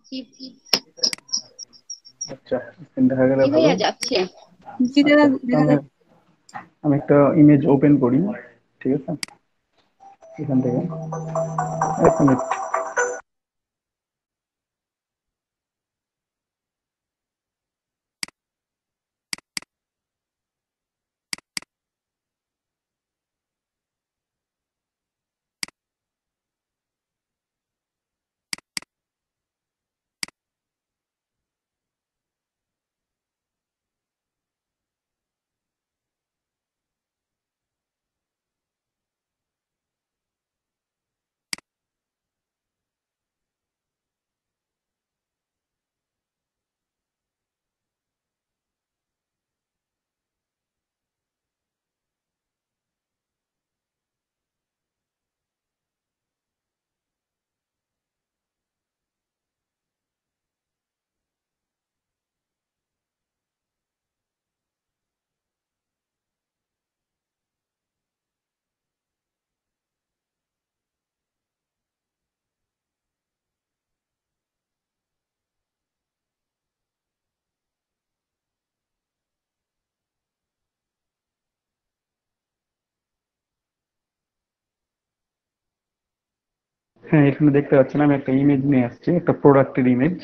জি। আচ্ছা, স্ক্রিন দেখা গেলে জি ভালো। ভাইয়া যাচ্ছে। জি দাদা, আচ্ছা, তো দেখা আমি যাচ্ছে। আমি একটা ইমেজ ওপেন করি। ঠিক আছে, এখান থেকে 1 মিনিট। হ্যাঁ, এখানে দেখতে পাচ্ছেন আমি একটা ইমেজ নিয়ে আসছি, একটা প্রোডাক্টের ইমেজ।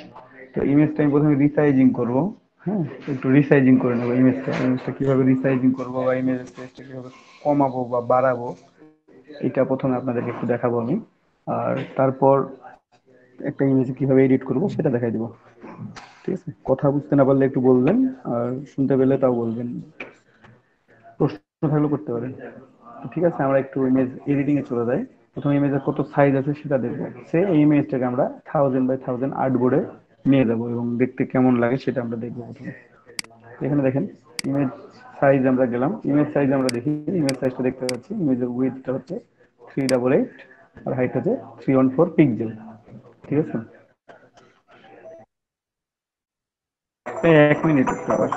তো ইমেজটা আমি প্রথমে রিসাইজিং করব। হ্যাঁ, একটু রিসাইজিং করে নেবো ইমেজটা কিভাবে রিসাইজিং করবো বা ইমেজের সাইজটা কিভাবে কমাবো বা বাড়াবো, এটা প্রথমে আপনাদেরকে একটু দেখাবো আমি। আর তারপর একটা ইমেজ কিভাবে এডিট করবো সেটা দেখাই দিব। ঠিক আছে, কথা বুঝতে না পারলে একটু বলবেন, আর শুনতে পেলে তাও বলবেন, প্রশ্ন থাকলেও করতে পারেন। তো ঠিক আছে, আমরা একটু ইমেজ এডিটিং এ চলে যাই। প্রথমে ইমেজের কত সাইজ আছে সেটা দেখবো। সে এই ইমেজটাকে আমরা 1000 বাই 1000 আর্টবোর্ডে নিয়ে যাবো এবং দেখতে কেমন লাগে সেটা আমরা দেখবো প্রথমে। এখানে দেখেন, ইমেজ সাইজ আমরা গেলাম, ইমেজ সাইজ আমরা দেখি। ইমেজ সাইজটা দেখতে পাচ্ছি, ইমেজের উইডথটা হচ্ছে 388, আর হাইট হচ্ছে 314 পিক্সেল। ঠিক আছে, 1 মিনিট একটু আবার।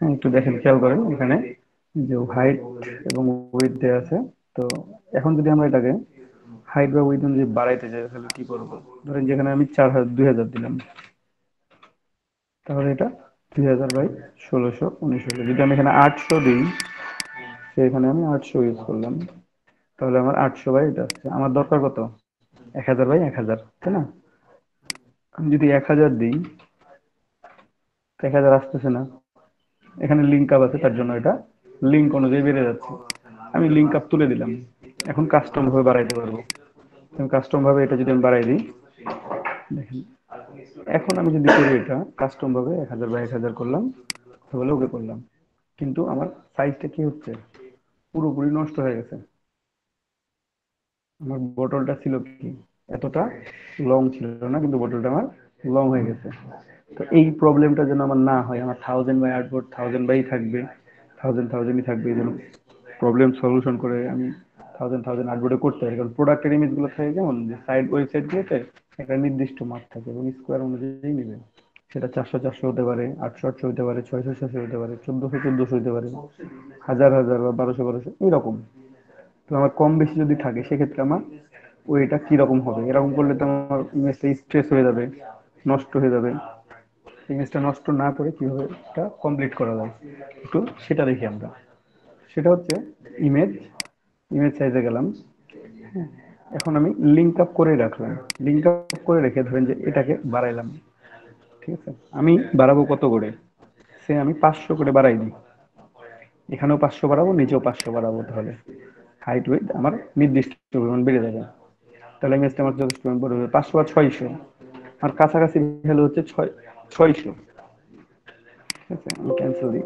হ্যাঁ, একটু দেখেন, খেয়াল করেন এখানে যে হাইট এবং উইডথ দেওয়া আছে। তো এখন যদি আমরা এটাকে হাইট বা উইডথ যদি বাড়াইতে চাই তাহলে কি করবো? ধরেন যেখানে আমি 2000 দিলাম, তাহলে এটা 2000 বাই 1600 1900 যদি আমি এখানে 800 দিই, সেখানে আমি 800 ইউজ করলাম, তাহলে আমার 800 বাই এটা আসছে। আমার দরকার কত? 1000 বাই 1000, তাই না? আমি যদি 1000 দিই, 1000 আসতেছে না। এখানে লিঙ্ক আপ আছে, তার জন্য এটা লিঙ্ক অনুযায়ী বেড়ে যাচ্ছে। আমি লিঙ্ক আপ তুলে দিলাম, এখন কাস্টম ভাবে বাড়াইতে পারবো। কাস্টম ভাবে এটা যদি আমি বাড়াই দিই, দেখেন, এখন আমি যদি করি এটা কাস্টম ভাবে 1000 বাই 1000 করলাম, তাহলে ওকে করলাম, কিন্তু আমার সাইজটা কি হচ্ছে, পুরোপুরি নষ্ট হয়ে গেছে। আমার বোতলটা ছিল কি এতটা লং ছিল না, কিন্তু বোতলটা আমার লং হয়ে গেছে। তো এই প্রবলেমটা যেন আমার না হয়, আমার 1000 বাই 8 বোর্ড 1000 বাই থাকবে, থাউজেন্ডই থাকবে, এই জন্য প্রবলেম সলিউশন করে আমি 1000 1000 8 বোর্ডে করতে পারি। কারণ প্রোডাক্টের ইমেজ গুলো থাকে কেমন, যে সাইড ওয়েবসাইট গুলোতে একটা নির্দিষ্ট মাপ থাকে এবং স্কোয়ার অনুযায়ী নিবে। সেটা 400 400 হতে পারে, 800 800 হতে পারে, 600 600 হতে পারে, 1400 1400 হতে পারে, 1000 1000 বা 1200 1200 এরকম। তো আমার কম বেশি যদি থাকে সেক্ষেত্রে আমার ওইটা কিরকম হবে, এরকম করলে তো আমার ইমেজটা স্ট্রেস হয়ে যাবে, নষ্ট হয়ে যাবে। ইমেজটা নষ্ট না করে কিভাবে এটা কমপ্লিট করা যায় একটু সেটা দেখি আমরা। সেটা হচ্ছে ইমেজ, ইমেজ সাইজে গেলাম। হ্যাঁ, এখন আমি লিঙ্ক আপ করে রাখলাম। লিঙ্ক আপ করে রেখে ধরেন যে এটাকে বাড়াইলাম। ঠিক আছে, আমি বাড়াবো কত করে, সে আমি 500 করে বাড়াই দিই। এখানেও 500 বাড়াবো, নিচেও 500 বাড়াবো, তাহলে হাইট উইথ আমার নির্দিষ্ট পরিমাণ বেড়ে যাবে। তাহলে ইমেজটা আমার যথেষ্ট পরিমাণ বড় হবে, 500 আর 600, আর কাছাকাছি ভ্যালু হচ্ছে 600। ঠিক আছে, আমি ক্যান্সেল দিই,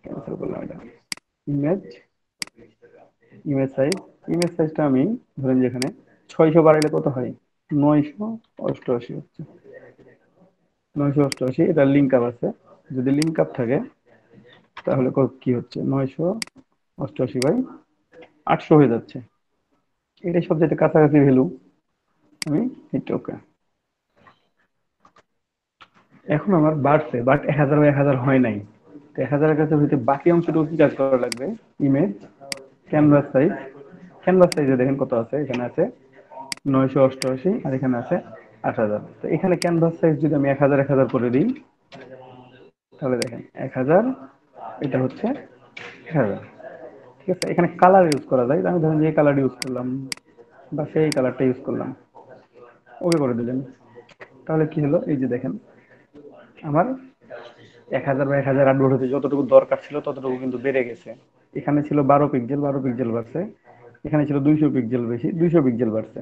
ক্যান্সেল করলাম এটা। ইমেজ, ইমেজ সাইজ, ইমেজ সাইজটা আমি ধরেন যেখানে 600 বাড়াইলে কত হয়, 988 হচ্ছে। 988, এটা লিঙ্ক আপ আছে। যদি লিঙ্ক আপ থাকে তাহলে কি হচ্ছে, 988/800 হয়ে যাচ্ছে। এটাই সবচেয়ে কাছাকাছি ভ্যালু। আমি এটা ওকে। এখন আমার বাড়ছে, বাট 1000/1000 হয় নাই। তো 1000-এর কাছে হইতে বাকি অংশটুকু কি কাজ করা লাগবে, ইমেজ ক্যানভাস সাইজ। ক্যানভাস সাইজে দেখেন কত আছে, এখানে আছে 988 আর এখানে আছে 8000। তো এখানে ক্যানভাস সাইজ যদি আমি 1000 1000 করে দিই, তাহলে দেখেন 1000, এটা হচ্ছে 1000। ঠিক আছে, এখানে কালার ইউজ করা যায়, আমি ধরেন যে কালার ইউজ করলাম বা সেই কালারটা ইউজ করলাম, ওকে করে দিলেন। তাহলে কি হলো, এই যে দেখেন আমার 1000/1008 হতে যতটুকু দরকার ছিল ততটুকু কিন্তু বেড়ে গেছে। এখানে ছিল 12 পিক্সেল, 12 পিক্সেল বাড়ছে। এখানে ছিল 200 পিক্সেল বেশি, 200 পিক্সেল বাড়ছে।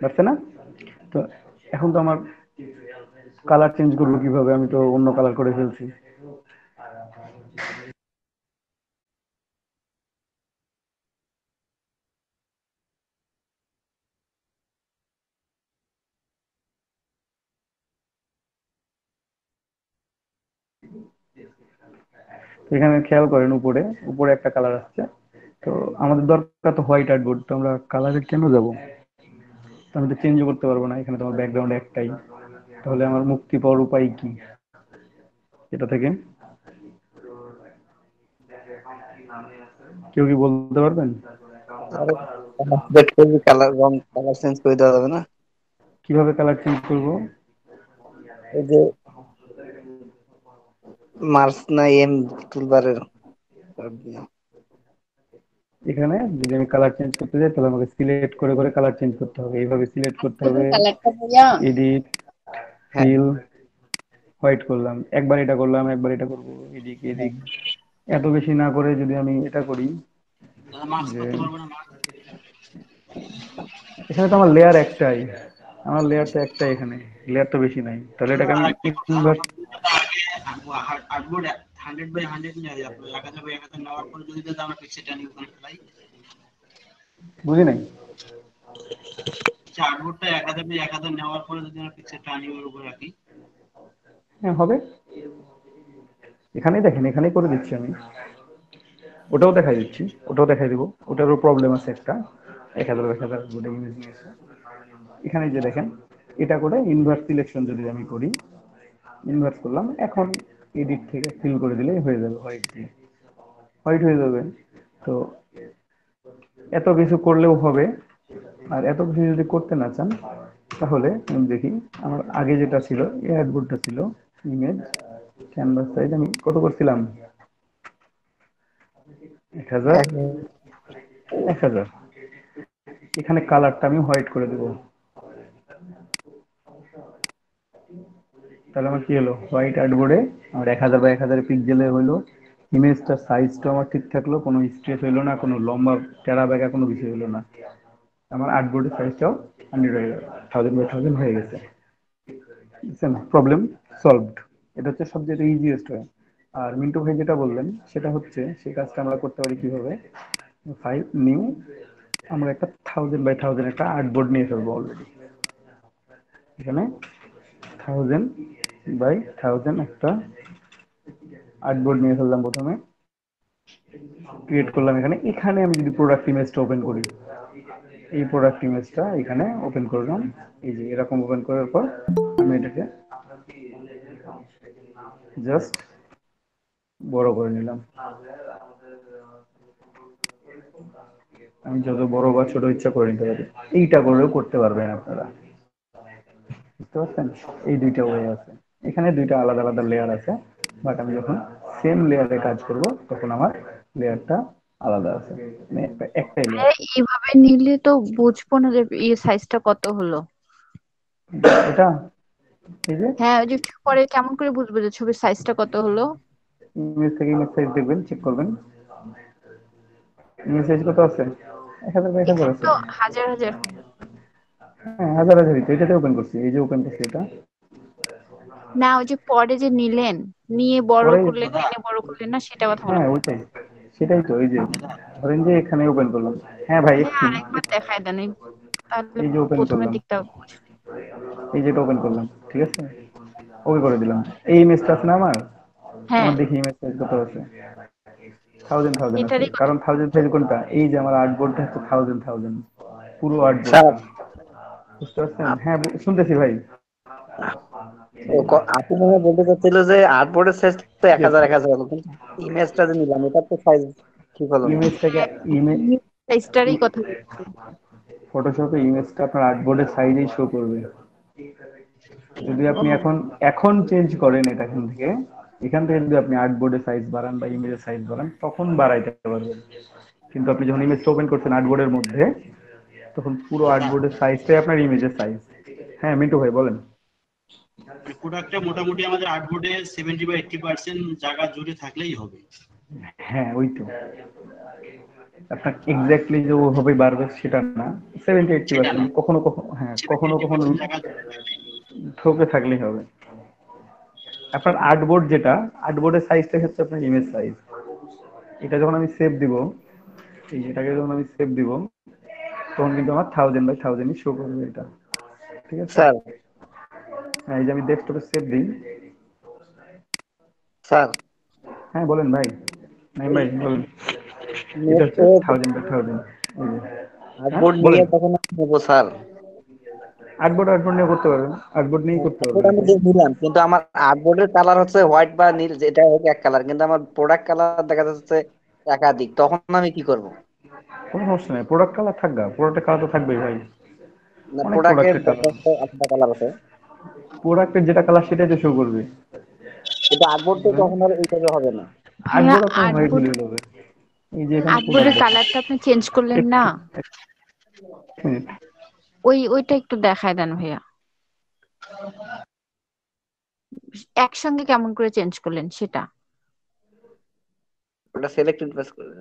বাড়ছে না? তো এখন তো আমার কালার চেঞ্জ করবো কিভাবে, আমি তো অন্য কালার করে ফেলছি। তো এখানে খেয়াল করেন উপরে, উপরে একটা কালার আসছে। তো আমাদের দরকার তো হোয়াইট আর্টবোর্ড, তো আমরা কালারে কেন যাব, তো আমি তো চেঞ্জও করতে পারবো না, এখানে তো আমার ব্যাকগ্রাউন্ড একটাই। তাহলে আমার মুক্তি পাওয়ার উপায় কি এটা থেকে, কেউ কি বলতে পারবেন? আরে আপডেট করবি, কালার রং কালার চেঞ্জ করে দেওয়া যাবে না? কিভাবে কালার চেঞ্জ করব? ওই যে মার্স না এম টুলবারের। এখানে যদি আমি কালার চেঞ্জ করতে যাই তাহলে আমাকে সিলেক্ট করে করে কালার চেঞ্জ করতে হবে, এইভাবে সিলেক্ট করতে হবে। কালারটা ভাইয়া এডিট, হ্যাঁ, ফিল, হোয়াইট করলাম, একবার এটা করলাম, একবার এটা করবো, এদিক হ্যাঁ, এদিক। এত বেশি না করে যদি আমি এটা করি, যে এখানে তো আমার লেয়ার একটাই, আমার লেয়ার তো একটাই, এখানে লেয়ার তো বেশি নাই, তাহলে এটাকে আমি ইনভার্ট। বুঝি নাই। হ্যাঁ হবে, এখানেই দেখেন, এখানেই করে দিচ্ছি আমি। ওটাও দেখাই দিচ্ছি, ওটাও দেখাই দিব। ওটারও প্রবলেম আছে একটা, 1000/1000 বোর্ডে ইমেজ নিয়েছে। এখানে যে দেখেন, এটা করে ইনভার্স সিলেকশন যদি আমি করি, ইনভার্স করলাম, এখন এডিট থেকে ফিল করে দিলেই হয়ে যাবে, হোয়াইট দিয়ে হোয়াইট হয়ে যাবে। তো এত কিছু করলেও হবে। আর এত কিছু যদি করতে না চান, তাহলে আমি দেখি আমার আগে যেটা ছিল, এই অ্যাডবোর্ডটা ছিল ইমেজ ক্যানভাস সাইজ আমি কত করছিলাম, 1000, এক 1000। এখানে কালারটা আমি হোয়াইট করে দেবো। তাহলে আমার কি হলো, হোয়াইট আর্টবোর্ডে আমার 1000/1000 পিক্সেলের হলো। ইমেজটার সাইজটা আমার ঠিক থাকলো, কোনো স্ট্রেচ হইলো না, কোনো লম্বা টেরা বেঁকা কোনো কিছু হইলো না। আমার আর্টবোর্ডের সাইজটাও 100 হয়ে গেল, 1000/1000 হয়ে গেছে। বুঝছেন, প্রবলেম সলভড। এটা হচ্ছে সবচেয়ে ইজিয়েস্ট ওয়ে। আর মিন্টু ভাই যেটা বললেন সেটা হচ্ছে, সেই কাজটা আমরা করতে পারি কিভাবে, ফাইল, নিউ, আমরা একটা 1000 বাই 1000 একটা আর্টবোর্ড নিয়ে ফেলবো অলরেডি। এখানে 1000 বাই 1000 একটা আর্টবোর্ড নিয়ে ফেললাম প্রথমে, ক্রিয়েট করলাম। এখানে এখানে আমি যদি প্রোডাক্ট ইমেজটা ওপেন করি, এই প্রোডাক্ট ইমেজটা এখানে ওপেন করলাম। এই যে এরকম ওপেন করার পর আমি এটাকে জাস্ট বড় করে নিলাম। আমি যত বড় বা ছোট ইচ্ছা করে নিতে পারি। এইটা করেও করতে পারবেন আপনারা, বুঝতে পারছেন? এই দুইটা ওয়ে আছে। এখানে দুইটা আলাদা আলাদা লেয়ার আছে, বাট আমি যখন সেম লেয়ারে কাজ করব তখন আমার লেয়ারটা আলাদা আছে, মানে একটাই লেয়ার। এইভাবে নিলে তো বুঝবো না যে এই সাইজটা কত হলো। এটা এই যে হ্যাঁ, ওই যে পরে কেমন করে বুঝবো যে ছবির সাইজটা কত হলো? ইমেজ থেকে ইমেজ সাইজ দেখবেন, চেক করবেন ইমেজ সাইজ কত আছে। 1000 বাই 1000 এখানে আছে। তো হাজার হাজার। হ্যাঁ, হাজার হাজারই তো। এটাতে ওপেন করছি, এই যে ওপেন করছি এটা। না, ওই যে পরে যে নিলেন, নিয়ে বড় পরে করলেন টেনে বড় করলেন না, সেটা কথা হ্যাঁ বললাম। ওইটাই, সেটাই তো। এই যে ধরেন যে এখানে ওপেন করলাম। হ্যাঁ ভাই, হ্যাঁ, একটু আরেকবার দেখায় দেন তাহলে এই যে ওপেন প্রথমের করলাম, দিকটা বুঝি। এই যে এটা ওপেন করলাম, ঠিক আছে, ওকে করে দিলাম। এই ইমেজটা আছে না আমার, হ্যাঁ, আমার দেখি ইমেজ সাইজ কত আছে। 1000 আছে, এটারই কথা। কারণ 1000 সাইজ কোনটা, এই যে আমার আর্টবোর্ডটা হচ্ছে 1000 পুরো স্যার আর্টবোর্ডটা। বুঝতে পারছেন? হ্যাঁ শুনতেছি ভাই। আপনি মনে হয় বলতে চাচ্ছিল যে আর্টবোর্ডের সাইজ তো এক Yes, হাজার এক হাজার হলো, কিন্তু ইমেজটা যে নিলাম এটা তো সাইজ ঠিক হলো না। ইমেজটাকে ইমেজ সাইজটারই কথা বলছি। ফটোশপে ইমেজটা আপনার আর্টবোর্ডের সাইজেই শো করবে। যদি আপনি ও, এখন এখন চেঞ্জ করেন এটা, এখান থেকে যদি আপনি আর্টবোর্ডের সাইজ বাড়ান বা ইমেজের সাইজ বাড়ান তখন বাড়াইতে পারবেন। কিন্তু আপনি যখন ইমেজটা ওপেন করছেন আর্টবোর্ডের মধ্যে, তখন পুরো স্যার, আর্টবোর্ডের সাইজটাই আপনার ইমেজের সাইজ। হ্যাঁ মিন্টু ভাই বলেন। মানে প্রোডাক্টটা মোটামুটি আমাদের আর্টবোর্ডে 70 বা 80% জায়গা জুড়ে থাকলেই হবে। হ্যাঁ ওই তো, আপনার এক্স্যাক্টলি যে ওভাবে বাড়বে সেটা না, 70 সেটা না, 80%, কখনো কখনো, হ্যাঁ সেভেন্টি কখনো এইটি কখনো পার্সেন্ট জায়গা জুড়ে থাকলেই হবে। ঠকে থাকলেই হবে। আপনার আর্টবোর্ড যেটা, আর্টবোর্ডের সাইজটা হচ্ছে আপনার ইমেজ সাইজ। এটা যখন আমি সেভ দিব, এই এটাকে যখন আমি সেভ দিব, তখন কিন্তু আমার 1000 বাই 1000ই শো করবে এটা, ঠিক আছে। স্যার হ্যাঁ, এই যে আমি ডেস্কটপে সেভ দিই। স্যার হ্যাঁ বলেন ভাই, নাই ওই ভাই বলেন। এটা নেট হচ্ছে 1000 বাই 1000। হ্যাঁ আর্টবোর্ড নিয়ে বলেন। তখন আমি নেবো স্যার। আর্টবোর্ড আর্টবোর্ড নিয়ে করতে পারবেন, আর্টবোর্ড নিয়েই করতে আর্টবোর্ড পারবেন আমি এটা। যে নিলাম, কিন্তু আমার আর্টবোর্ডের কালার হচ্ছে হোয়াইট বা নীল, যেটা হোক এক কালার, কিন্তু আমার প্রোডাক্ট কালার দেখা যাচ্ছে একাধিক, তখন আমি কি করব? কোনো সমস্যা নেই, প্রোডাক্ট কালার থাকবে, প্রোডাক্টের কালার তো থাকবেই ভাই। না, অনেক প্রোডাক্টের প্রোডাক্টের কালার, আলাদা কালার আছে, প্রোডাক্টের যেটা কালার সেটাই তো শো করবে। কিন্তু আর্টবোর্ড তো তখন আর এইভাবে হবে না। ভাইয়া, আর্টবোর্ড আপনার হোয়াইট আর্টবোর্ড হলেই হবে। এই যে এখানে প্রোডাক্ট আর্টবোর্ডের দেখেন। কালারটা আপনি চেঞ্জ করলেন না? একটু এক মিনিট। ওইটা একটু দেখায় দেন ভাইয়া। একসঙ্গে কেমন করে চেঞ্জ করলেন সেটা। ওটা সিলেক্টেড প্রেস করে।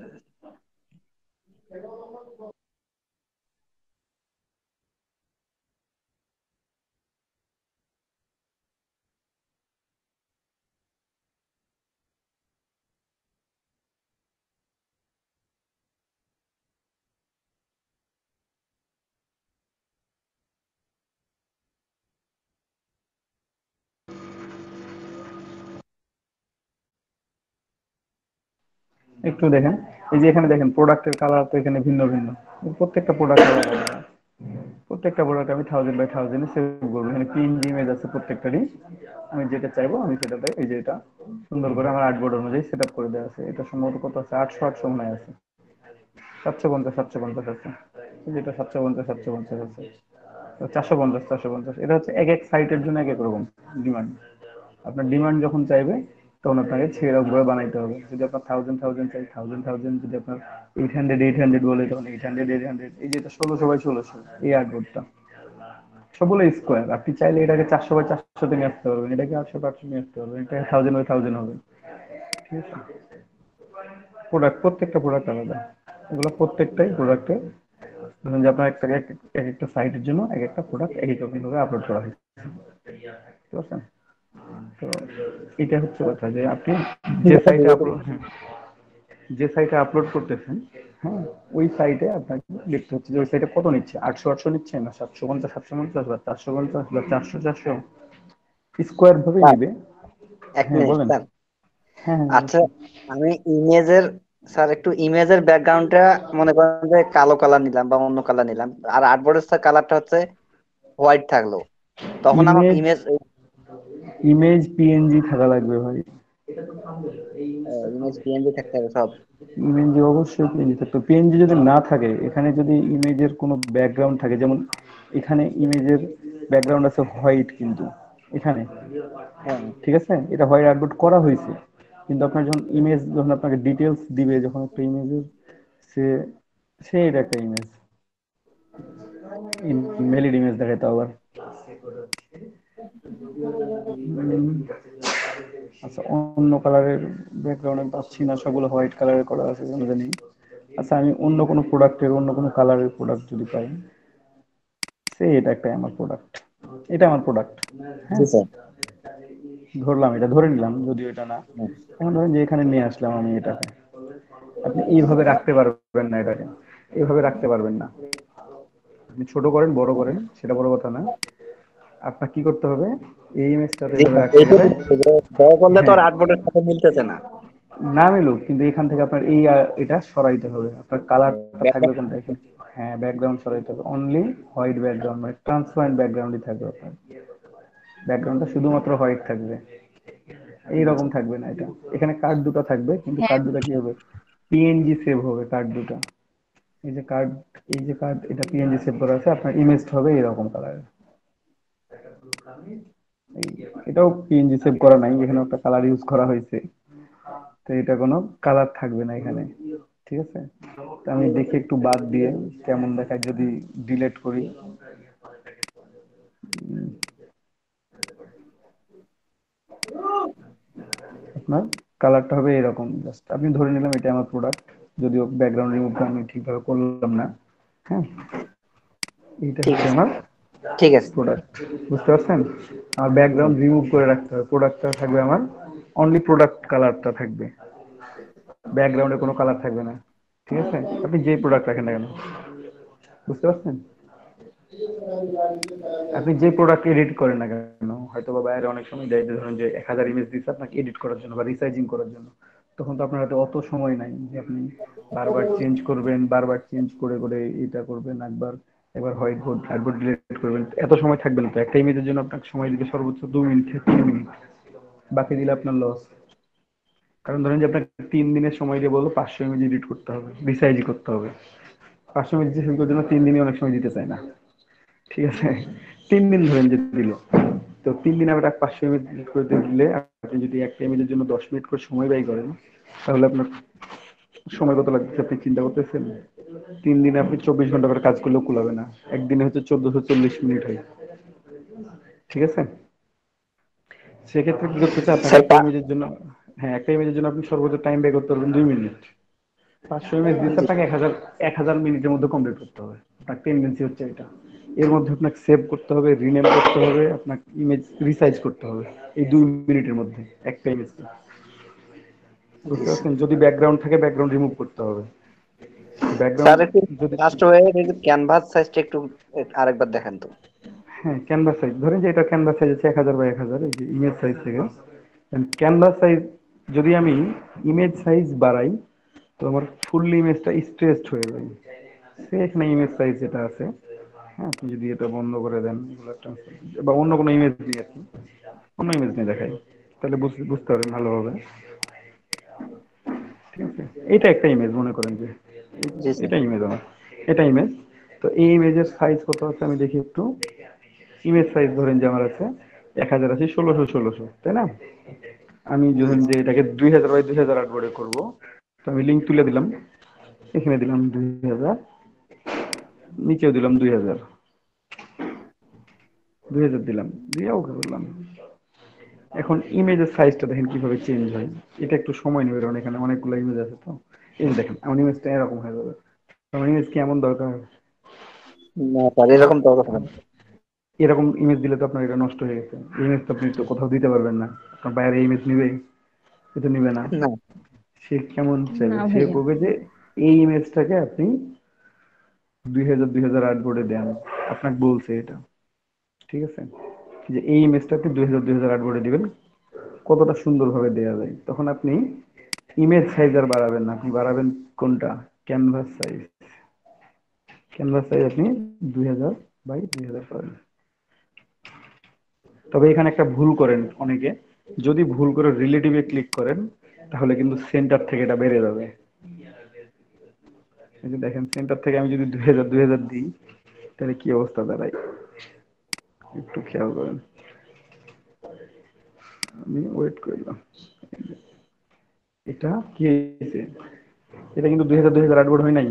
একটু দেখেন, এই যে এখানে দেখেন প্রোডাক্টের কালার তো এখানে ভিন্ন ভিন্ন। প্রত্যেকটা প্রোডাক্ট আলাদা আলাদা। প্রত্যেকটা প্রোডাক্ট আমি 1000 বাই 1000 সেভ করবো। এখানে পিএনজি ইমেজ আছে প্রত্যেকটারই। আমি যেটা চাইবো আমি সেটাতে, এই যে এটা সুন্দর করে আমার আর্টবোর্ড অনুযায়ী সেট আপ করে দেওয়া আছে। এটা সম্ভবত কত আছে, 800 মনে হয় আছে, 750 আছে, যেটা 750 আছে, 450 এটা হচ্ছে এক এক সাইটের জন্য এক এক রকম ডিমান্ড। আপনার ডিমান্ড যখন চাইবে তখন আপনাকে সেরকম করে বানাইতে হবে। যদি আপনার 1000 চাই 1000, যদি আপনার 800 বলে তখন 800 এই যে এটা 16 বাই 16, এই আর্টবোর্ডটা সবগুলো স্কোয়ার। আপনি চাইলে এটাকে 400 বাই 400 নিয়ে আসতে পারবেন, এটাকে 800 বাই 800 নিয়ে আসতে পারবেন, এটা 1000 বাই 1000 হবে, ঠিক আছে। প্রত্যেকটা প্রোডাক্ট আলাদা। এগুলো প্রত্যেকটাই প্রোডাক্টে, ধরুন যে আপনার এক একটা সাইটের জন্য এক একটা প্রোডাক্ট এক এক রকম ভাবে আপলোড করা হয়েছে, ঠিক আছে। তো এটা হচ্ছে কথা যে আপনি যে সাইটে আপলোড, যে সাইটে আপলোড করতেছেন, হ্যাঁ, ওই সাইটে আপনাকে দেখতে হচ্ছে যে ওই সাইটে কত নিচ্ছে, 800 নিচ্ছে না 750 750 বা 450 বা 400 স্কোয়ার ভাবে স্যার, নিবে। এক হ্যাঁ মিনিট বলেন। স্যার। হ্যাঁ হ্যাঁ আচ্ছা, অবশ্যই। আমি ইমেজের, স্যার একটু ইমেজের ব্যাকগ্রাউন্ডটা মনে করেন যে কালো কালার নিলাম বা অন্য কালার নিলাম, আর আর্টবোর্ডের স্যার কালারটা হচ্ছে হোয়াইট থাকলো, তখন আমার ইমেজ ইমেজ ইমেজ পিএনজি থাকা লাগবে ভাই। ইমেজ পিএনজি থাকতে হবে সব। ইমেজ অবশ্যই পিএনজি থাকতো। পিএনজি যদি না থাকে, এখানে যদি ইমেজের কোনো ব্যাকগ্রাউন্ড থাকে, যেমন এখানে ইমেজের ব্যাকগ্রাউন্ড আছে হোয়াইট, কিন্তু এখানে, হ্যাঁ, ঠিক আছে, এটা হোয়াইট আপলোড করা হয়েছে, কিন্তু আপনার যখন ইমেজ, যখন আপনাকে ডিটেলস দিবে, যখন একটা ইমেজের, সে সে এটা একটা ইমেজ, ইনভ্যালিড ইমেজ দেখাইতে আবার। আচ্ছা, অন্য কালারের ব্যাকগ্রাউন্ড আমি পাচ্ছি না, সবগুলো হোয়াইট কালারের করা আছে কেন জানি। আচ্ছা, আমি অন্য কোনো প্রোডাক্টের অন্য কোনো কালারের প্রোডাক্ট যদি পাই, সে এটা একটা আমার প্রোডাক্ট, এটা আমার প্রোডাক্ট, জি হ্যাঁ, স্যার। ধরলাম, এটা ধরে নিলাম, যদিও এটা না। হ্যাঁ, এখন ধরেন যে এখানে নিয়ে আসলাম আমি এটাকে, আপনি এইভাবে রাখতে পারবেন না, এটাকে এইভাবে রাখতে পারবেন না। আপনি ছোট করেন বড় করেন সেটা বড় কথা না, আপনার কি করতে হবে, এই ইমেজটাতে জি এভাবে স্যার, রাখতে এইটাই গেলে, বুঝছি যে বড় করলে তো হ্যাঁ, আর আর্টবোর্ডের সাথে মিলতেছে না। না মিলুক, কিন্তু এখান থেকে আপনার এই এটা সরাইতে হবে, আপনার কালারটা থাকবে কোনটা এখানে। হ্যাঁ, ব্যাকগ্রাউন্ড সরাইতে হবে, অনলি হোয়াইট ব্যাকগ্রাউন্ড, মানে ট্রান্সপারেন্ট ব্যাকগ্রাউন্ডই থাকবে আপনার, ব্যাকগ্রাউন্ডটা শুধুমাত্র হোয়াইট থাকবে, এইরকম থাকবে না এটা। এখানে কার্ড দুটো থাকবে, কিন্তু হ্যাঁ, কার্ড দুটো কি হবে, পিএনজি সেভ হবে কার্ড দুটো। এই যে কার্ড, এই যে কার্ড, এটা পিএনজি সেভ করা আছে, আপনার ইমেজটা হবে এরকম কালারের। এই, এটাও পিএনজি সেভ করা নাই, এখানে একটা কালার ইউজ করা হয়েছে, তো এটা কোনো কালার থাকবে না এখানে, ঠিক আছে। তো আমি দেখি একটু বাদ দিয়ে কেমন দেখায় যদি ডিলিট করি। আপনার কালারটা হবে এরকম, জাস্ট আপনি ধরে নিলাম এটা আমার প্রোডাক্ট, যদিও ব্যাকগ্রাউন্ড রিমুভটা আমি ঠিকভাবে করলাম না, হ্যাঁ, এইটা ঠিক হচ্ছে আছে, আমার ঠিক আছে। প্রোডাক্ট, বুঝতে পারছেন। আমার ব্যাকগ্রাউন্ড রিমুভ করে রাখতে হবে, প্রোডাক্টটা থাকবে আমার, অনলি প্রোডাক্ট কালারটা থাকবে, ব্যাকগ্রাউন্ডে কোনো কালার থাকবে না, ঠিক আছে, আপনি যেই প্রোডাক্ট রাখেন না কেন, বুঝতে পারছেন। আপনি যে প্রোডাক্ট এডিট করেন না কেন, হয়তো বা বাইরে অনেক সময় দেয় যে, ধরেন যে 1000 ইমেজ দিচ্ছে আপনাকে এডিট করার জন্য বা রিসাইজিং করার জন্য, তখন তো আপনার হাতে অত সময় নাই যে আপনি বারবার চেঞ্জ করবেন, বারবার চেঞ্জ করে করে এটা করবেন, একবার একবার হোয়াইট বোর্ড আর্টবোর্ড ডিলিট করবেন, এত সময় থাকবে না তো। একটা ইমেজের জন্য আপনাকে সময় দিবে সর্বোচ্চ 2 মিনিট থেকে 3 মিনিট, বাকি দিলে আপনার লস। কারণ ধরেন যে আপনাকে 3 দিনের সময় দিয়ে বললো 500 ইমেজ এডিট করতে হবে, রিসাইজ করতে হবে, 500 ইমেজ রিসাইজ করার জন্য 3 দিনই অনেক সময় দিতে চায় না, ঠিক আছে। 3 দিন ধরেন যে দিল, তো 3 দিন আবার 500 ইমেজ করতে দিলে, আপনি যদি একটা ইমেজের জন্য 10 মিনিট করে সময় ব্যয় করেন, তাহলে আপনার সময় কত লাগছে আপনি চিন্তা করতেছেন। 3 দিনে আপনি 24 ঘন্টা করে কাজ করলেও কুলাবে না, একদিনে হচ্ছে 1440 মিনিট হয়, ঠিক আছে। সেক্ষেত্রে কি করতে হচ্ছে আপনাকে স্যার একটা ইমেজের জন্য, হ্যাঁ, একটা ইমেজের জন্য আপনি সর্বোচ্চ টাইম ব্যয় করতে পারবেন 2 মিনিট। 500 ইমেজ দিচ্ছে আপনাকে 1000 মিনিটের মধ্যে কমপ্লিট করতে হবে, আপনার টেন্ডেন্সি হচ্ছে এটা। এর মধ্যে আপনাকে সেভ করতে হবে, রিনেম করতে হবে, আপনাকে ইমেজ রিসাইজ করতে হবে, এই 2 মিনিটের মধ্যে একটা ইমেজ, বুঝতে পারছেন। যদি ব্যাকগ্রাউন্ড থাকে ব্যাকগ্রাউন্ড রিমুভ করতে হবে, ব্যাকগ্রাউন্ড স্যার একটু যদি, ফাস্ট হয়ে ক্যানভাস সাইজটা একটু আরেকবার দেখেন তো। হ্যাঁ, ক্যানভাস সাইজ ধরেন যে এটা ক্যানভাস সাইজ হচ্ছে 1000 বাই 1000, এই যে ইমেজ সাইজ থেকে ক্যানভাস সাইজ, যদি আমি ইমেজ সাইজ বাড়াই, তো আমার ফুললি ইমেজটা স্ট্রেচড হয়ে যায়। সে এখানে ইমেজ সাইজ যেটা আছে, হ্যাঁ, আপনি যদি এটা বন্ধ করে দেন, বা অন্য কোনো ইমেজ নিয়ে আর কি, অন্য ইমেজ নিয়ে দেখাই, তাহলে বুঝতে পারবেন ভালোভাবে, ঠিক আছে। এটা একটা ইমেজ মনে করেন যে, জি স্যার। এটা ইমেজ আমার, এটা ইমেজ। তো এই ইমেজের সাইজ কত আছে আমি দেখি একটু। ইমেজ সাইজ ধরেন যে আমার আছে 1000 আছে 1600 তাই না। আমি ধরেন যে এটাকে 2000 বাই 2000 আর্টবোর্ডে করবো, তো আমি লিঙ্ক তুলে দিলাম, এখানে দিলাম 2000, নিচেও দিলাম 2000, 2000 দিলাম, দিয়ে ওকে করলাম। এখন ইমেজের সাইজটা দেখেন কিভাবে চেঞ্জ হয়, এটা একটু সময় নেবে, কারণ এখানে অনেকগুলো ইমেজ আছে, তো এই যে দেখেন আমার ইমেজটা এরকম হয়ে যাবে। আমার ইমেজ কি এমন দরকার, না স্যার, এরকম তো কথা না। এরকম ইমেজ দিলে তো আপনার এটা নষ্ট হয়ে গেছে, ইমেজ তো আপনি তো কোথাও দিতে পারবেন না, আপনার বাইরে ইমেজ নিবে, এটা নিবে না। না। সে কেমন চাইবে, না সে ভাইয়া। বলবে যে এই ইমেজটাকে আপনি 2008 বোর্ডে দেন, আপনাকে বলছে এটা, ঠিক আছে, যে এই ইমেজটা আপনি 2008 বোর্ডে দিবেন, কতটা সুন্দরভাবে দেওয়া যায়। তখন আপনি ইমেজ সাইজ আর বাড়াবেন না, আপনি বাড়াবেন কোনটা, ক্যানভাস সাইজ। ক্যানভাস সাইজ আপনি 2000 বাই 2000 করেন। তবে এখানে একটা ভুল করেন অনেকে, যদি ভুল করে রিলেটিভে ক্লিক করেন তাহলে কিন্তু সেন্টার থেকে এটা বেড়ে যাবে। এই যে দেখেন, সেন্টার থেকে আমি যদি 2000 দিই তাহলে কি অবস্থা দাঁড়ায়, একটু খেয়াল করেন। আমি ওয়েট করলাম, এটা কি হয়েছে, এটা কিন্তু 2008 বোর্ড হয় নাই।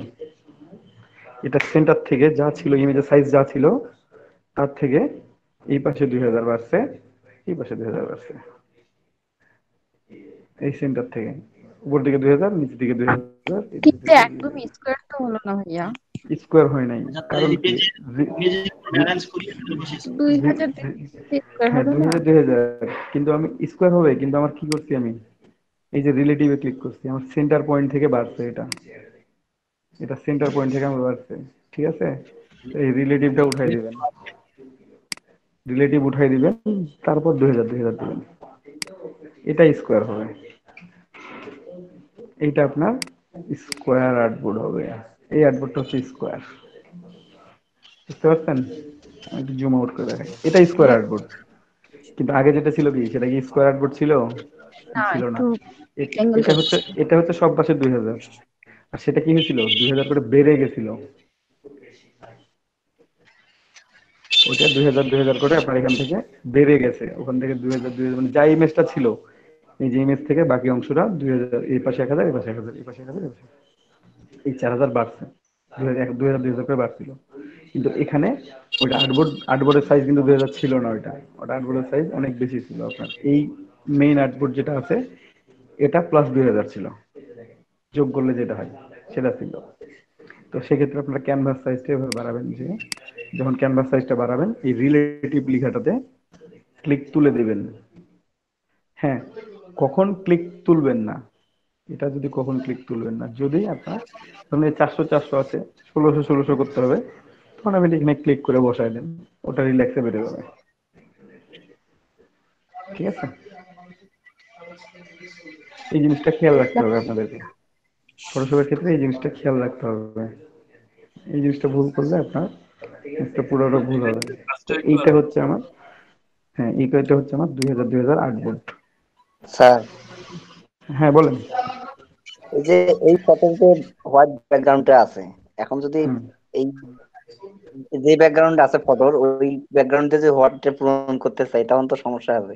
এটা সেন্টার থেকে যা ছিল, ইমেজের সাইজ যা ছিল তার থেকে এই পাশে 2000 বাড়ছে, এই পাশে 2000 বাড়ছে, এই সেন্টার থেকে উপর দিকে 2000, নিচের দিকে 2000, এই কিন্তু দিকে একদম স্কোয়ার তো হলো না ভাইয়া। স্কোয়ার হয় নাই। যাতে কারণ কি, ইমেজে ইমেজে ব্যালেন্স করি সেটা বেশি। 2000 স্কোয়ার হ্যাঁ হবে না। 2000, কিন্তু আমি স্কোয়ার হবে, কিন্তু আমার কি করছি আমি, এই যে রিলেটিভে ক্লিক করছি, আমার সেন্টার পয়েন্ট থেকে বাড়ছে, এটা এটা সেন্টার পয়েন্ট থেকে আমার বাড়ছে, ঠিক আছে। তো এই রিলেটিভটা উঠাই দিবেন, রিলেটিভ উঠাই দিবেন, তারপর 2000 দিবেন, এটা স্কোয়ার হবে, এইটা আপনার স্কোয়ার আর্টবোর্ড হবে। এই আর্টবোর্ডটা হচ্ছে স্কোয়ার, বুঝতে পারছেন। আমি একটু জুম আউট করে দেখাই, এটা স্কোয়ার আর্টবোর্ড। কিন্তু আগে যেটা ছিল কি, সেটা কি স্কোয়ার আর্টবোর্ড ছিল? না, ছিল না। একটু রেক্টেঙ্গেল এটা টাইপ। হচ্ছে, এটা হচ্ছে সব পাশে 2000, আর সেটা কি হয়েছিল, 2000 করে বেড়ে গেছিল। ওইটা 2000 করে আপনার এখান থেকে বেড়ে গেছে, ওখান থেকে 2000 মানে যা ইমেজটা ছিল, এই যে ইমেজ থেকে বাকি অংশটা 2000, এই পাশে 1000, এই পাশে 1000, এই পাশে 1000, এই 4000 বাড়ছে, 2000 করে বাড়ছিল। কিন্তু এখানে ওইটা আর্টবোর্ডের সাইজ কিন্তু 2000 ছিল না, ওইটা ওটা আর্টবোর্ডের সাইজ অনেক বেশি ছিল আপনার। এই মেইন আর্টবোর্ড যেটা আছে এটা প্লাস 2000 ছিল, যোগ করলে যেটা হয় সেটা ছিল। তো সেক্ষেত্রে আপনারা ক্যানভাস সাইজটা এভাবে বাড়াবেন, যে যখন ক্যানভাস সাইজটা বাড়াবেন এই রিলেটিভ লেখাটাতে ক্লিক তুলে দিবেন। হ্যাঁ, কখন ক্লিক তুলবেন না, এটা যদি কখন ক্লিক তুলবেন না, যদি আপনার ধরুন 400 আছে, 1600 করতে হবে, তখন আপনি এখানে ক্লিক করে বসাই দেন, ওটা রিল্যাক্সে বেড়ে যাবে, ঠিক আছে। এই জিনিসটা খেয়াল রাখতে হবে আপনাদেরকে, ফটোশপের ক্ষেত্রে এই জিনিসটা খেয়াল রাখতে হবে। এই জিনিসটা ভুল করলে আপনার জিনিসটা পুরোটা ভুল হবে। তো কাজটা একটু এইটা হচ্ছে আমার, হ্যাঁ এইটা হচ্ছে আমার 2008 বোর্ড। স্যার, হ্যাঁ বলেন। এই যে এই ফটোর যে হোয়াইট ব্যাকগ্রাউন্ডটা আছে, এখন যদি হুম, এই যে ব্যাকগ্রাউন্ড আছে ফটোর, ওই ব্যাকগ্রাউন্ডে যে হোয়াইটটা পূরণ করতে চাই, তখন তো সমস্যা হবে।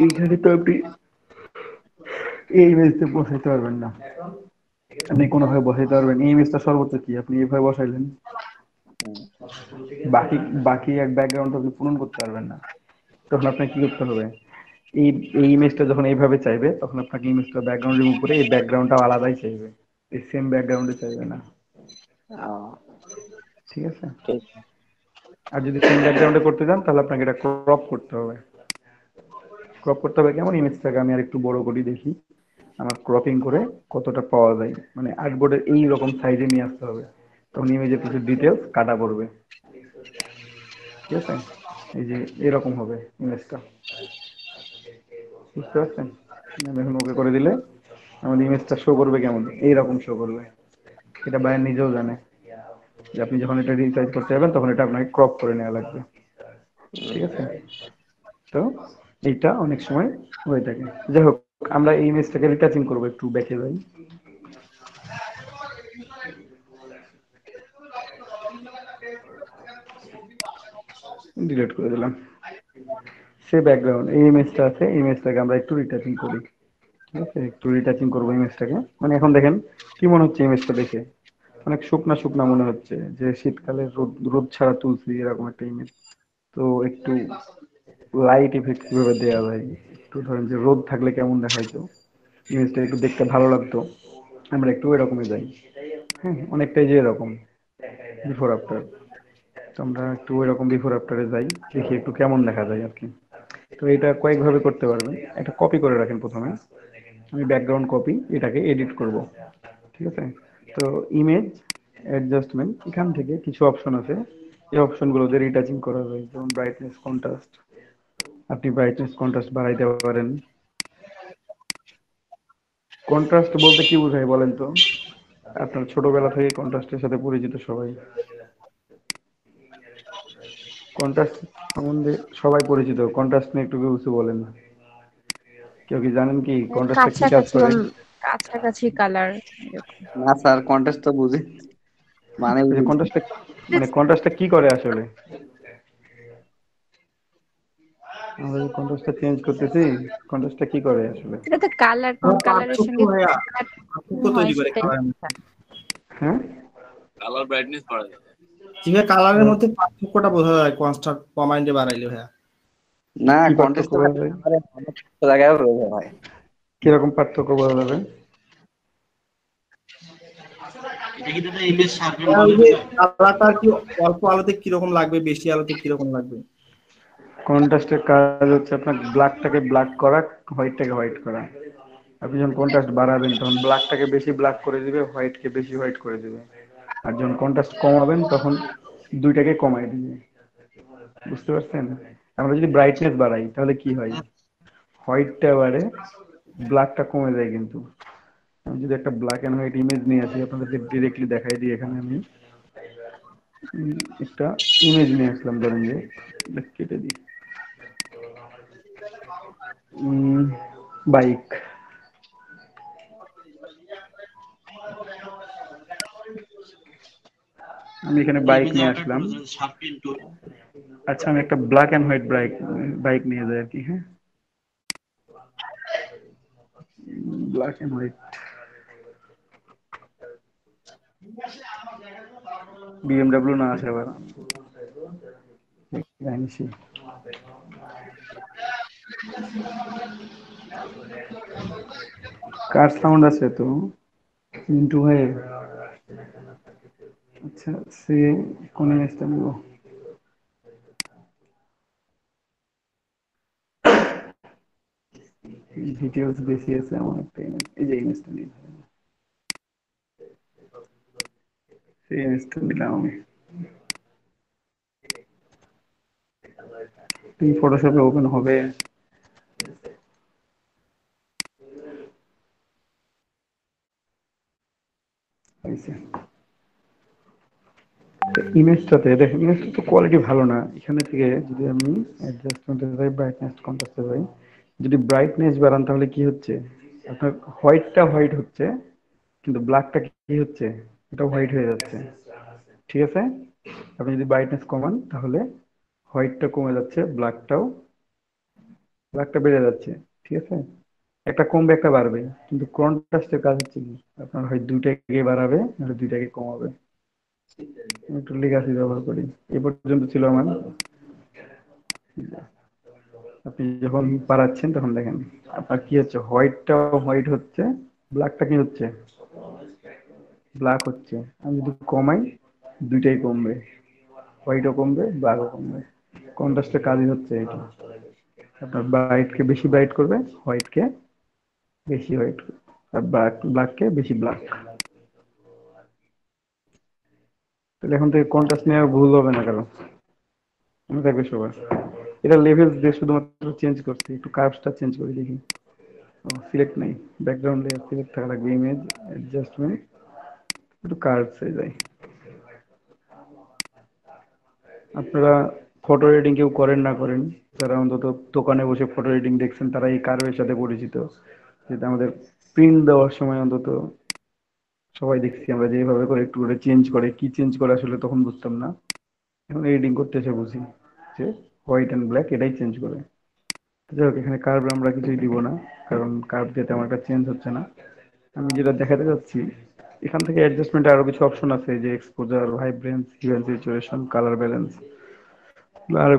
এইখানে তো আপনি এই ইমেজটা বসাইতে পারবেন না, আপনি কোনোভাবে বসাইতে পারবেন, এই ইমেজটা সর্বোচ্চ কি আপনি এইভাবে বসাইলেন, হুম। বাকি বাকি এক ব্যাকগ্রাউন্ড আপনি পূরণ করতে পারবেন না। তখন আপনাকে কি করতে হবে, এই এই ইমেজটা যখন এইভাবে চাইবে, তখন আপনাকে ইমেজটা ব্যাকগ্রাউন্ড রিমুভ করে এই ব্যাকগ্রাউন্ডটা আলাদাই চাইবে, এই সেম ব্যাকগ্রাউন্ডে চাইবে না, আহ, ঠিক আছে। ঠিক। আর যদি সেম ব্যাকগ্রাউন্ডে করতে চান তাহলে আপনাকে এটা ক্রপ করতে হবে। ক্রপ করতে হবে কেমন, ইমেজটাকে আমি আর একটু বড় করি দেখি আমার ক্রপিং করে কতটা পাওয়া যায়, মানে আর্টবোর্ডের এই রকম সাইজে নিয়ে আসতে হবে, তখন ইমেজের কিছু ডিটেলস কাটা পড়বে, ঠিক আছে। এই যে এরকম হবে ইমেজটা, বুঝতে পারছেন। আমি এখন ওকে করে দিলে আমাদের ইমেজটা শো করবে কেমন, এইরকম শো করবে। এটা বায়ার নিজেও জানে যে আপনি যখন এটা রিসাইজ করতে যাবেন তখন এটা আপনাকে ক্রপ করে নেওয়া লাগবে, ঠিক আছে। তো এইটা অনেক সময় হয়ে থাকে। যাই হোক, আমরা এই ইমেজটাকে রিটাচিং করবো, একটু ব্যাকে যাই, ডিলিট করে দিলাম। সে ব্যাকগ্রাউন্ড এই ইমেজটা আছে, এই ইমেজটাকে আমরা একটু রিটাচিং করি, ঠিক আছে। একটু রিটাচিং করবো ইমেজটাকে, মানে এখন দেখেন কি মনে হচ্ছে ইমেজটা দেখে, অনেক শুকনা শুকনা মনে হচ্ছে, যে শীতকালে রোদ রোদ ছাড়া তুলছি এরকম একটা ইমেজ। তো একটু লাইট ইফেক্ট কিভাবে দেওয়া যায়, একটু ধরেন যে রোদ থাকলে কেমন দেখাইতো, ইমেজটা একটু দেখতে ভালো লাগতো, আমরা একটু এরকমই যাই। হ্যাঁ, অনেকটাই যে এরকম বিফোর আফটার, তো আমরা একটু ওইরকম বিফোর আফটারে যাই, দেখি একটু কেমন দেখা যায় আর কি। তো এটা কয়েকভাবে করতে পারবেন, একটা কপি করে রাখেন প্রথমে, আমি ব্যাকগ্রাউন্ড কপি এটাকে এডিট করব, ঠিক আছে। তো ইমেজ অ্যাডজাস্টমেন্ট, এখান থেকে কিছু অপশন আছে, এই অপশনগুলোতে রিটাচিং করা যায়, যেমন ব্রাইটনেস কন্ট্রাস্ট। আপনি ব্রাইটনেস কন্ট্রাস্ট বাড়াইতে পারেন। কন্ট্রাস্ট বলতে কি বোঝায় বলেন তো? আপনার ছোটবেলা থেকে কন্ট্রাস্টের সাথে পরিচিত সবাই, কন্ট্রাস্ট সম্বন্ধে সবাই পরিচিত। কন্ট্রাস্ট নিয়ে একটু কিছু বলেন, কেউ কি জানেন কি কন্ট্রাস্টটা কি কাজ কাছাকাছি করে? কাছাকাছি কালার এরকম। না স্যার, কন্টেস্ট তো বুঝি, মানে ওই যে বুঝি। কন্ট্রাস্টটা, মানে কন্ট্রাস্টটা কি করে আসলে? আমরা যে কন্ট্রাস্টটা চেঞ্জ করতেছি, কন্ট্রাস্টটা কি করে আসলে? সেটাতে কালার, কোন কালারের পার্থক্য সঙ্গে ভাইয়া, ম্যাচিং পার্থক্য হয় তৈরি করে সেটাই। কালারের মধ্যে। হ্যাঁ, জিভে কালারের মধ্যে পার্থক্যটা বোঝা যায় কনস্ট্রাক্ট কমান্ডে বাড়াইলে ভাইয়া। না, কি কন্টেস্ট পার্থক্য তো বোঝা খালি যায়? আমাদের অনেক জায়গায় প্রয়োজন হয়। কিরকম পার্থক্য বোঝা যাবে? এটা কি দাদা ইমেজ শার্পেন হ্যাঁ, ওই বলে যে দাদা? কালারটা কি অল্প আলোতে কিরকম লাগবে, বেশি আলোতে কিরকম লাগবে? কন্ট্রাস্টের কাজ হচ্ছে আপনার ব্ল্যাকটাকে ব্ল্যাক করা, হোয়াইটটাকে হোয়াইট করা। আপনি যখন কন্ট্রাস্ট বাড়াবেন তখন ব্ল্যাকটাকে বেশি ব্ল্যাক করে দিবে, হোয়াইটকে বেশি হোয়াইট করে দিবে। আর যখন কন্ট্রাস্ট কমাবেন তখন দুইটাকে কমাই দিবে। বুঝতে পারছেন? আমরা যদি ব্রাইটনেস বাড়াই তাহলে কি হয়? হোয়াইটটা বাড়ে, ব্ল্যাকটা কমে যায়। কিন্তু আমি যদি একটা ব্ল্যাক এন্ড হোয়াইট ইমেজ নিয়ে আসি, আপনাদেরকে ডিরেক্টলি দেখাই দিই। এখানে আমি একটা ইমেজ নিয়ে আসলাম, ধরেন যে এটা কেটে দিই, বাইক। আমি এখানে বাইক ইমেজে নিয়ে একটা আসলাম। টুল আছে শার্পেন টুল। আচ্ছা, আমি একটা black and white bike bike নিয়ে যাই আর কি। হ্যাঁ, ব্ল্যাক এন্ড হোয়াইট বিএমডব্লিউ না আসে আবার আনছি। কার সাউন্ড আছে তো মিন্টু ভাই? আচ্ছা, সে কোন ইমেজটা নিব? ডিটেলস বেশি আছে আমার একটা ইমেজ, এই যে ইমেজটা নিই, সেই ইমেজটা নিলাম আমি। তুমি ফটোশপে ওপেন হবে, হয়েছে। ইমেজটাতে দেখেন, ইমেজটা তো কোয়ালিটি ভালো না। এখানে থেকে যদি আমি অ্যাডজাস্টমেন্টে যাই, ব্রাইটনেস কন্ট্রাস্টে যাই, যদি ব্রাইটনেস বাড়ান তাহলে কি হচ্ছে? আপনার হোয়াইটটা হোয়াইট হচ্ছে, কিন্তু ব্ল্যাকটা কি হচ্ছে? এটা হোয়াইট হয়ে যাচ্ছে, ঠিক আছে। আপনি যদি ব্রাইটনেস কমান তাহলে হোয়াইটটা কমে যাচ্ছে, ব্ল্যাকটা বেড়ে যাচ্ছে, ঠিক আছে। একটা কমবে একটা বাড়বে, কিন্তু কন্ট্রাস্টের কাজ হচ্ছে কি? আপনার হয় দুইটাকে বাড়াবে নাহলে দুইটাকে কমাবে। আমি একটু লেগাসি ব্যবহার করি, এ পর্যন্ত ছিল আমার। আপনি যখন বাড়াচ্ছেন তখন দেখেন আপনার কি হচ্ছে, হোয়াইটটা হোয়াইট হচ্ছে, ব্ল্যাকটা কি হচ্ছে? ব্ল্যাক হচ্ছে। আমি যদি কমাই দুইটাই কমবে, হোয়াইটও কমবে, ব্ল্যাকও কমবে। কন্ট্রাস্টের কাজই হচ্ছে এটা। আপনার ব্রাইটকে বেশি ব্রাইট করবে, হোয়াইটকে বেশি হোয়াইট, আর ব্ল্যাককে বেশি ব্ল্যাক। তাহলে এখন থেকে কন্ট্রাস্ট নিয়ে আর ভুল হবে না কারো, মনে থাকবে সবার। এটা লেভেল দিয়ে শুধুমাত্র চেঞ্জ করছি, একটু কার্ভসটা চেঞ্জ করে দেখি। সিলেক্ট নেই, ব্যাকগ্রাউন্ড লেয়ার সিলেক্ট থাকা লাগবে, ইমেজ অ্যাডজাস্টমেন্ট, একটু কার্ভস হয়ে যায়। আপনারা ফটো এডিটিং কেউ করেন না করেন, যারা অন্তত দোকানে বসে ফটো এডিটিং দেখছেন তারা এই কার্ভের সাথে পরিচিত। যেটা আমাদের প্রিন্ট দেওয়ার সময় অন্তত সবাই দেখছি আমরা যেভাবে করে একটু করে চেঞ্জ করে, কি চেঞ্জ করে আসলে তখন বুঝতাম না, এখন এডিটিং করতে এসে বুঝি যে হোয়াইট অ্যান্ড ব্ল্যাক এটাই চেঞ্জ করে। যাই হোক, এখানে কার্ভ আমরা কিছুই দিব না, কারণ কার্ভ দিয়ে তেমন একটা চেঞ্জ হচ্ছে না। আমি যেটা দেখাতে যাচ্ছি, এখান থেকে অ্যাডজাস্টমেন্টে আরো কিছু অপশন আছে, যে exposure, vibrance, hue saturation, colour balance. আর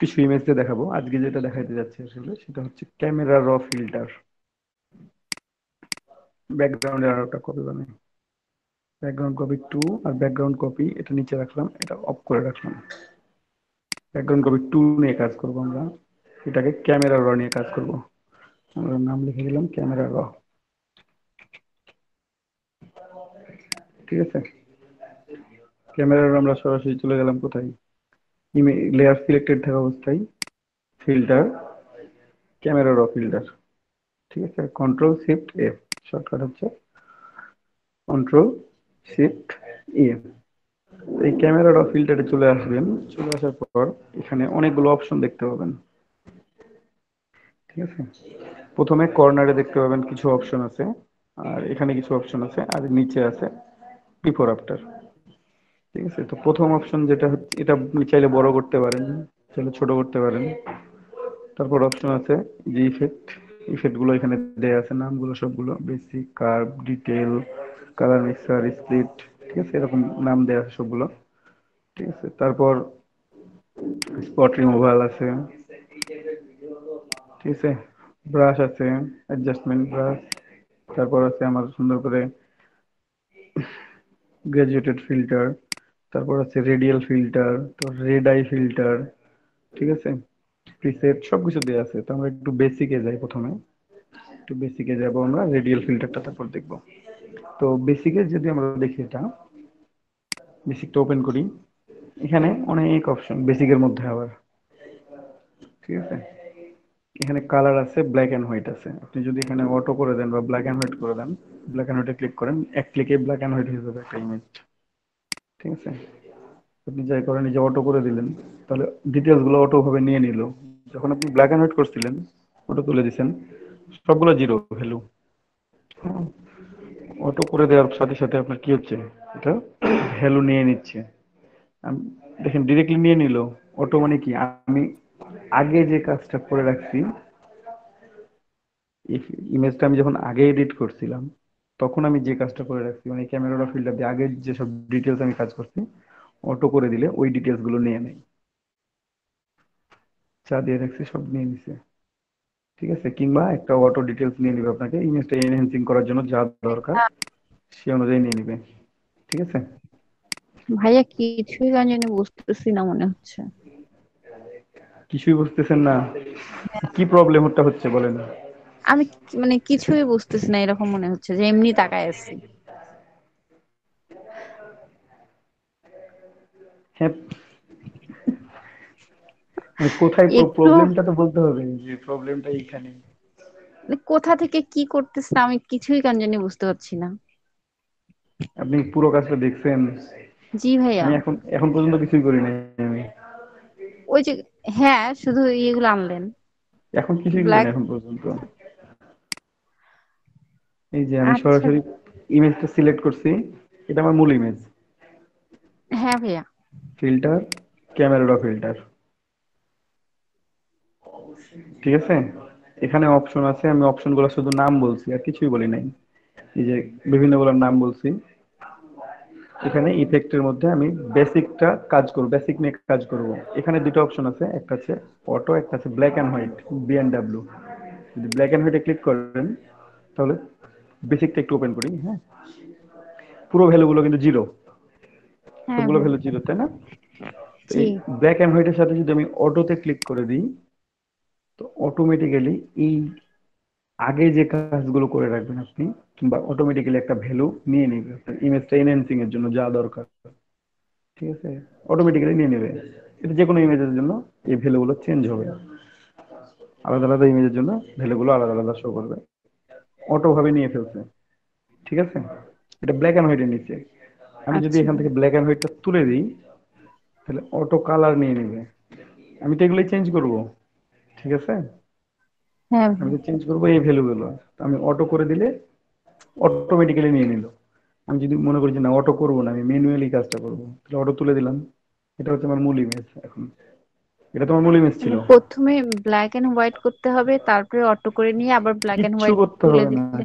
কিছু ইমেজ দিয়ে দেখাবো। আজকে যেটা দেখাতে যাচ্ছি আসলে সেটা হচ্ছে ক্যামেরা র ফিল্টার। ব্যাকগ্রাউন্ডের আরো একটা কপি বানাই, ব্যাকগ্রাউন্ড কপি টু, আর ব্যাকগ্রাউন্ড কপি এটা নিচে রাখলাম, এটা অফ করে রাখলাম। ব্যাকগ্রাউন্ড কপি টু নিয়ে কাজ করবো আমরা, এটাকে ক্যামেরা র নিয়ে কাজ করব। আমরা নাম লিখে দিলাম ক্যামেরা র। ঠিক আছে, ক্যামেরার আমরা সরাসরি চলে গেলাম কোথায়, লেয়ার সিলেক্টেড থাকা অবস্থায় ফিল্টার, ক্যামেরা র ফিল্টার। ঠিক আছে, কন্ট্রোল শিফট এফ, শর্টকাট হচ্ছে কন্ট্রোল শিফট এ। এই ক্যামেরা র ফিল্টারে চলে আসবেন, চলে আসার পর এখানে অনেকগুলো অপশন দেখতে পাবেন। ঠিক আছে, প্রথমে কর্নারে দেখতে পাবেন কিছু অপশন আছে, আর এখানে কিছু অপশন আছে, আর নিচে আছে বিফোর আফটার। ঠিক আছে, তো প্রথম অপশন যেটা হচ্ছে, এটা আপনি চাইলে বড় করতে পারেন, চাইলে ছোট করতে পারেন। তারপর অপশন আছে যে ইফেক্ট, ইফেক্ট গুলো এখানে দেয়া আছে, নামগুলো সবগুলো basic, curve, detail, colour mixer, split. ঠিক আছে, এরকম নাম দেয়া আছে সবগুলো। ঠিক আছে, তারপর স্পট রিমুভাল আছে। ঠিক আছে, ব্রাশ আছে, অ্যাডজাস্টমেন্ট ব্রাশ। তারপর আছে আমার সুন্দর করে গ্রাজুয়েটেড ফিল্টার, তারপর আছে রেডিয়াল ফিল্টার, তো রেড আই ফিল্টার। ঠিক আছে, প্রিসেট সবকিছু দেওয়া আছে। তো আমরা একটু বেসিকে যাই, প্রথমে একটু বেসিকে যাব, আমরা রেডিয়াল ফিল্টারটা তারপর দেখব। তো বেসিকে যদি আমরা দেখি, এটা বেসিকটা ওপেন করি, এখানে অনেক অপশন বেসিকের মধ্যে আবার। ঠিক আছে, এখানে কালার আছে, ব্ল্যাক এন্ড হোয়াইট আছে। আপনি যদি এখানে অটো করে দেন বা ব্ল্যাক এন্ড হোয়াইট করে দেন, ব্ল্যাক এন্ড হোয়াইটে ক্লিক করেন, এক ক্লিকে ব্ল্যাক এন্ড হোয়াইট হয়ে যাবে একটা ইমেজ। ঠিক আছে, আপনি যাই করেন, এই যে অটো করে দিলেন, তাহলে ডিটেলস গুলো অটো ভাবে নিয়ে নিল। যখন আপনি ব্ল্যাক এন্ড হোয়াইট করছিলেন, অটো তুলে দিচ্ছেন, সবগুলো জিরো ভ্যালু। অটো করে দেওয়ার সাথে সাথে আপনার কি হচ্ছে, এটা ভ্যালু নিয়ে নিচ্ছে। দেখেন ডিরেক্টলি নিয়ে নিল। অটো মানে কি, আমি আগে যে কাজটা করে রাখছি, ইমেজটা আমি যখন আগে এডিট করছিলাম, তখন আমি যে কাজটা করে রাখছি, মানে ক্যামেরা ফিল্টার দিয়ে আগে যেসব ডিটেলস আমি কাজ করছি, অটো করে দিলে ওই ডিটেলস গুলো নিয়ে নেয়। যা দিয়ে রাখছি সব নিয়ে নিছে। ঠিক আছে, কিংবা একটা অটো ডিটেলস নিয়ে নিবে, আপনাকে ইমেজটা এনহ্যান্সিং করার জন্য যা দরকার সে অনুযায়ী নিয়ে নিবে। ঠিক আছে, ভাইয়া কিছুই কেন জানি বুঝতেছি না মনে হচ্ছে। কিছুই বুঝতেছেন না? কি প্রবলেম হচ্ছে বলেন। আমি মানে কিছুই বুঝতেছি না, এরকম মনে হচ্ছে যে এমনি তাকায় আছি। হ্যাঁ, মানে কোথায় একটু প্রবলেমটা তো বলতে হবে, যে প্রবলেমটা এইখানে। মানে কোথা থেকে কি করতেছে আমি কিছুই কেন জানি বুঝতে পারছি না। আপনি পুরো কাজটা দেখছেন? জি ভাইয়া। আমি এখন এখন পর্যন্ত কিছুই করি নাই আমি। ওই যে, হ্যাঁ শুধু ইয়েগুলো আনলেন, এখন কিছুই করি না ব্ল্যাক। এখন পর্যন্ত। এই যে আমি আচ্ছা। সরাসরি ইমেজটা সিলেক্ট করছি, এটা আমার মূল ইমেজ। হ্যাঁ ভাইয়া। Filter, camera filter. ঠিক আছে, এখানে অপশন আছে, আমি অপশনগুলো শুধু নাম বলছি আর কিছুই বলি নাই। এই যে বিভিন্ন গুলোর নাম বলছি। এখানে ইফেক্টের মধ্যে আমি বেসিকটা কাজ করব, বেসিক নিয়ে কাজ করব। এখানে দুটো অপশন আছে, একটা আছে অটো, একটা আছে ব্ল্যাক এন্ড হোয়াইট, বিএনডব্লিউ। যদি ব্ল্যাক এন্ড হোয়াইটে ক্লিক করেন, তাহলে বেসিকটা একটু ওপেন করি। হ্যাঁ, পুরো ভ্যালুগুলো কিন্তু জিরো, হ্যাঁ সবগুলো ভাইয়া। ভ্যালু জিরো, তাই না? তো জি। এই ব্ল্যাক এন্ড হোয়াইটের সাথে যদি আমি অটোতে ক্লিক করে দিই, তো অটোমেটিক্যালি এই আগে যে কাজগুলো করে রাখবেন আপনি, কিংবা অটোমেটিক্যালি একটা ভ্যালু নিয়ে নেবে আপনার ইমেজটা এনহ্যান্সিং এর জন্য যা দরকার। ঠিক আছে, অটোমেটিক্যালি নিয়ে নেবে। এটা যে কোনো ইমেজের জন্য এই ভ্যালুগুলো চেঞ্জ হবে, আলাদা আলাদা ইমেজের জন্য ভ্যালুগুলো আলাদা আলাদা শো করবে, অটো ভাবে নিয়ে ফেলছে। ঠিক আছে, এটা ব্ল্যাক এন্ড হোয়াইটের নিচে। আমি যদি আচ্ছা। এখান থেকে ব্ল্যাক এন্ড হোয়াইটটা তুলে দিই, তাহলে অটো কালার নিয়ে নেবে। আমি তো এগুলোই চেঞ্জ করব। ঠিক আছে, হ্যাঁ আমি ভাইয়া। তো চেঞ্জ করবো এই ভ্যালুগুলো। আমি অটো করে দিলে অটোমেটিক্যালি নিয়ে নিল। আমি যদি মনে করি যে না, অটো করবো না, আমি ম্যানুয়ালি কাজটা করবো, তাহলে অটো তুলে দিলাম। এটা হচ্ছে আমার মূল ইমেজ এখন। এটা তোমার মূল ইমেজ ছিল। মানে প্রথমে ব্ল্যাক এন্ড হোয়াইট করতে হবে, তারপরে অটো করে নিয়ে আবার ব্ল্যাক এন্ড কিচ্ছু হোয়াইট করতে তুলে হবে না, দিলে।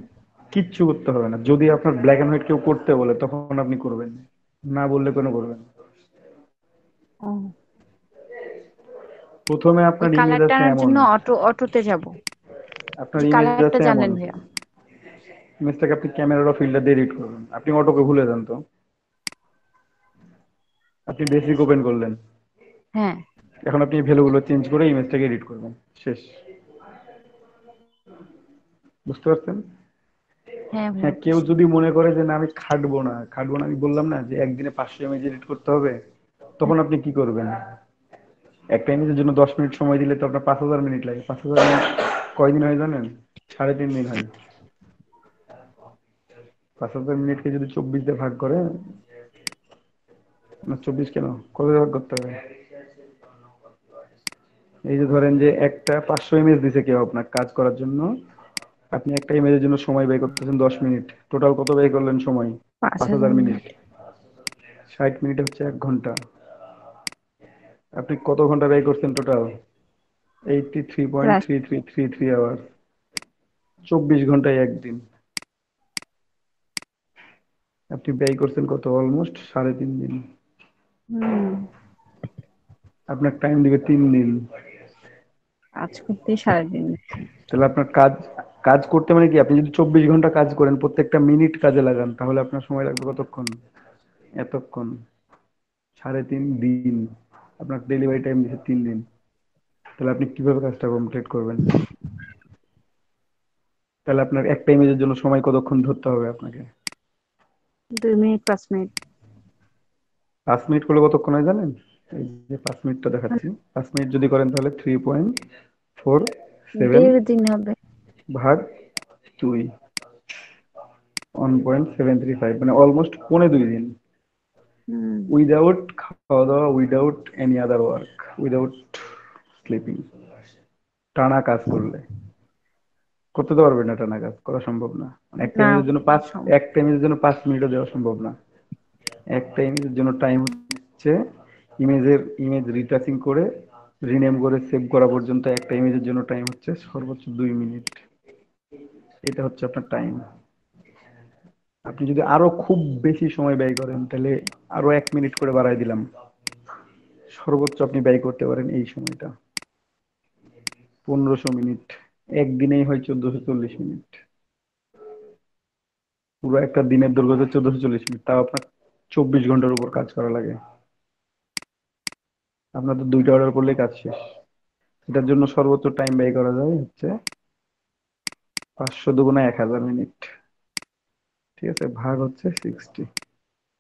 কিচ্ছু করতে হবে না। যদি আপনার ব্ল্যাক এন্ড হোয়াইট কেউ করতে বলে, তখন আপনি করবেন, না বললে কোনো করবেন না। ও, প্রথমে ওই আপনার ইমেজ কালারটা আছে আনার এমন, জন্য অটোতে যাব। আপনার যে ইমেজ কালারটা আছে এমন, জানলেন ভাইয়া। ইমেজটাকে আপনি ক্যামেরা ফিল্টার দিয়ে এডিট করবেন। আপনি অটোকে ভুলে যান তো, আপনি বেসিক ওপেন করলেন, হ্যাঁ। এখন আপনি ভ্যালুগুলো চেঞ্জ করে ইমেজটাকে এডিট করবেন, শেষ। বুঝতে পারছেন? হ্যাঁ হ্যাঁ, কেউ বুঝছি। যদি মনে করে যে না আমি খাটবো না, আমি বললাম না যে একদিনে 500 ইমেজ এডিট করতে হবে, তখন আপনি কি করবেন? একটা ইমেজের জন্য 10 মিনিট সময় দিলে তো আপনার 5000 মিনিট লাগে। 5000 মিনিট কয়দিন হয় জানেন? 3.5 দিন হয়। 5000 মিনিটকে যদি 24 দিয়ে ভাগ করে, না 24 কেন, কত দিয়ে ভাগ করতে হবে? এই যে ধরেন যে একটা 500 ইমেজ দিছে কেউ আপনার কাজ করার জন্য, আপনি একটা ইমেজের জন্য সময় ব্যয় করতেছেন 10 মিনিট, টোটাল কত ব্যয় করলেন সময়? পাঁচ পাঁচ হাজার হাজার মিনিট মিনিট 60 মিনিটে হচ্ছে 1 ঘন্টা। আপনি কত ঘন্টা ব্যয় করছেন টোটাল? এইটটি থ্রি পয়েন্ট প্রায়। Three three three three hour 24 ঘন্টায় একদিন আপনি ব্যয় করছেন কত? অলমোস্ট 3.5 দিন। হুম। আপনার টাইম দিবে 3 দিন। কাজ করতে 3.5 দিন। তাহলে আপনার কাজ কাজ করতে মানে কি, আপনি যদি 24 ঘন্টা কাজ করেন, প্রত্যেকটা মিনিট কাজে লাগান, তাহলে আপনার সময় লাগবে কতক্ষণ? এতক্ষণ। 3.5 দিন আপনার ডেলিভারি টাইম দিচ্ছে 3 দিন। তাহলে আপনি কিভাবে কাজটা কমপ্লিট করবেন? তাহলে আপনার একটা ইমেজের জন্য সময় কতক্ষণ ধরতে হবে আপনাকে? 2 মিনিট 5 মিনিট। 5 মিনিট করলে কতক্ষণ হয় জানেন? এই যে 5 মিনিটটা দেখাচ্ছি, 5 মিনিট যদি করেন তাহলে 3.47 1.5 দিন হবে। ভাগ 2, 1.735, মানে অলমোস্ট 2.5 দিন, হুম। উইদাউট খাওয়া দাওয়া, without any other work, without sleeping, টানা কাজ করলে। করতে তো পারবেন না, টানা কাজ করা সম্ভব না। মানে একটা না। ইমেজের জন্য পাঁচ সম- একটা ইমেজের জন্য 5 মিনিটও দেওয়া সম্ভব না। একটা ইমেজের জন্য টাইম হচ্ছে, ইমেজ রিটাচিং করে, রিনেম করে, সেভ করা পর্যন্ত একটা ইমেজের জন্য টাইম হচ্ছে সর্বোচ্চ 2 মিনিট। এটা হচ্ছে আপনার টাইম। আপনি যদি আরো খুব বেশি সময় ব্যয় করেন, তাহলে আরো 1 মিনিট করে বাড়াই দিলাম, সর্বোচ্চ আপনি ব্যয় করতে পারেন এই সময়টা 1500 মিনিট। একদিনেই হয় 1440 মিনিট। পুরো একটা দিনের দৈর্ঘ্য হচ্ছে 1440 মিনিট, তাও আপনার 24 ঘন্টার উপর কাজ করা লাগে। আপনার তো 2টা অর্ডার করলেই কাজ শেষ। এটার জন্য সর্বোচ্চ টাইম ব্যয় করা যায় হচ্ছে 500 × 1000 মিনিট। ঠিক আছে, ভাগ হচ্ছে 60।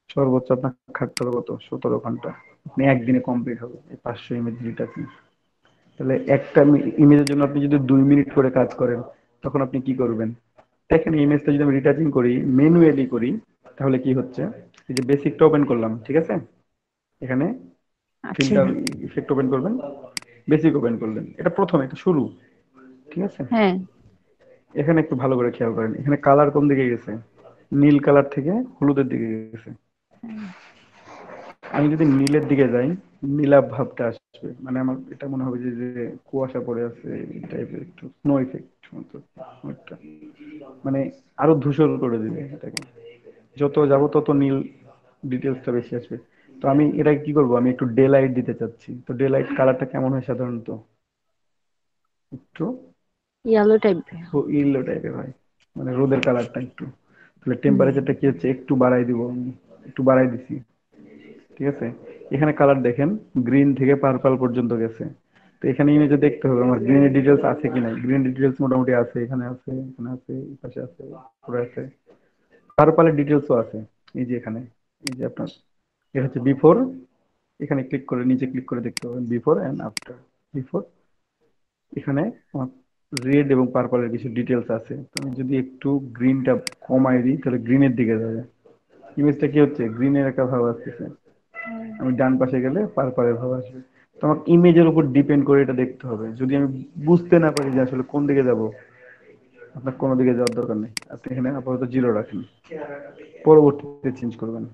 সর্বোচ্চ আপনার খাটতে হবে কত? 17 ঘন্টা। আপনি একদিনে কমপ্লিট হবে এই 500 ইমেজ রিটাচিং। তাহলে একটা ইমেজের জন্য আপনি যদি 2 মিনিট করে কাজ করেন, তখন আপনি কি করবেন? দেখেন, ইমেজটা যদি আমি রিটাচিং করি, ম্যানুয়ালি করি, তাহলে কি হচ্ছে? এই যে বেসিকটা ওপেন করলাম, ঠিক আছে, এখানে আচ্ছা। ফিল্টার ইফেক্ট ওপেন করবেন, বেসিক ওপেন করলেন, এটা প্রথমে, এটা শুরু, ঠিক আছে। হ্যাঁ। এখানে একটু ভালো করে খেয়াল করেন, এখানে কালার কোন দিকে গেছে? নীল কালার থেকে হলুদের দিকে গেছে। আমি যদি নীলের দিকে যাই, নীলাভ ভাবটা আসবে, মানে আমার এটা মনে হবে যে যে কুয়াশা পড়ে আছে, এই টাইপের একটু স্নো ইফেক্ট মতো একটা, মানে আরো ধূসর করে দিবে এটাকে। যত যাব তত নীল ডিটেলসটা বেশি আসবে। তো আমি এটা কি করব, আমি একটু ডে লাইট দিতে চাচ্ছি। তো ডে লাইট কালারটা কেমন হয় সাধারণত? একটু ইয়েলো টাইপ। ইয়েলো টাইপের হয়, মানে রোদের কালারটা একটু। তাহলে হুম। টেম্পারেচারটা কি হচ্ছে, একটু বাড়াই দিব আমি, একটু বাড়াই দিছি, ঠিক আছে। এখানে কালার দেখেন, গ্রিন থেকে পার্পল পর্যন্ত গেছে। তো এখানে ইমেজে দেখতে হবে আমার গ্রিনের ডিটেলস আছে কি নাই। গ্রিন ডিটেলস মোটামুটি আছে, এখানে আছে, এখানে আছে, এই পাশে আছে, পুরো আছে। পার্পলের ডিটেলসও আছে, এই যে এখানে, এই যে আপনার, এটা হচ্ছে বিফোর। এখানে ক্লিক করে, নিচে ক্লিক করে দেখতে পাবেন বিফোর এন্ড আফটার। বিফোর, এখানে আমার রেড এবং পার্পলের কিছু ডিটেলস আছে। তো আমি যদি একটু গ্রিনটা কমাই দিই, তাহলে গ্রিনের দিকে যাবে। ইমেজটা কি হচ্ছে, গ্রিনের একটা ভাব আসতেছে। আমি ডান পাশে গেলে পার্পলের ভাব আসবে। তো আমার ইমেজের উপর ডিপেন্ড করে এটা দেখতে হবে। যদি আমি বুঝতে না পারি যে আসলে কোন দিকে যাব, আপনার কোনো দিকে যাওয়ার দরকার নেই, আপনি এখানে আপাতত 0 রাখেন, পরবর্তীতে চেঞ্জ করবেন,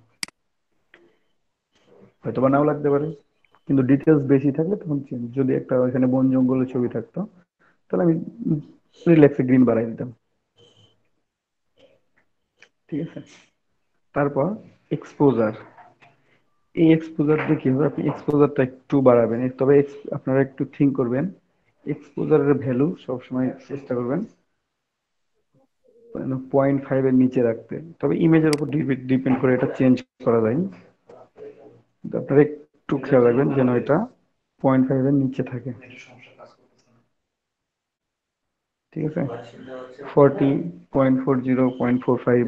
হয়তো বা নাও লাগতে পারে। কিন্তু ডিটেলস বেশি থাকলে তখন চেঞ্জ। যদি একটা এখানে বন জঙ্গলের ছবি থাকতো, তাহলে আমি রিল্যাক্সে গ্রিন বাড়াই দিতাম, ঠিক আছে। তারপর এক্সপোজার, এই এক্সপোজার দিয়ে কি হবে, আপনি এক্সপোজারটা একটু বাড়াবেন। তবে আপনারা একটু থিঙ্ক করবেন, এক্সপোজারের ভ্যালু সবসময় চেষ্টা করবেন 0.5 এর নিচে রাখতে। তবে ইমেজের উপর ডিপেন্ড করে এটা চেঞ্জ করা যায়। কিন্তু আপনারা একটু খেয়াল রাখবেন যেন এটা 0.5 এর নিচে থাকে, ঠিক আছে, 40.40.45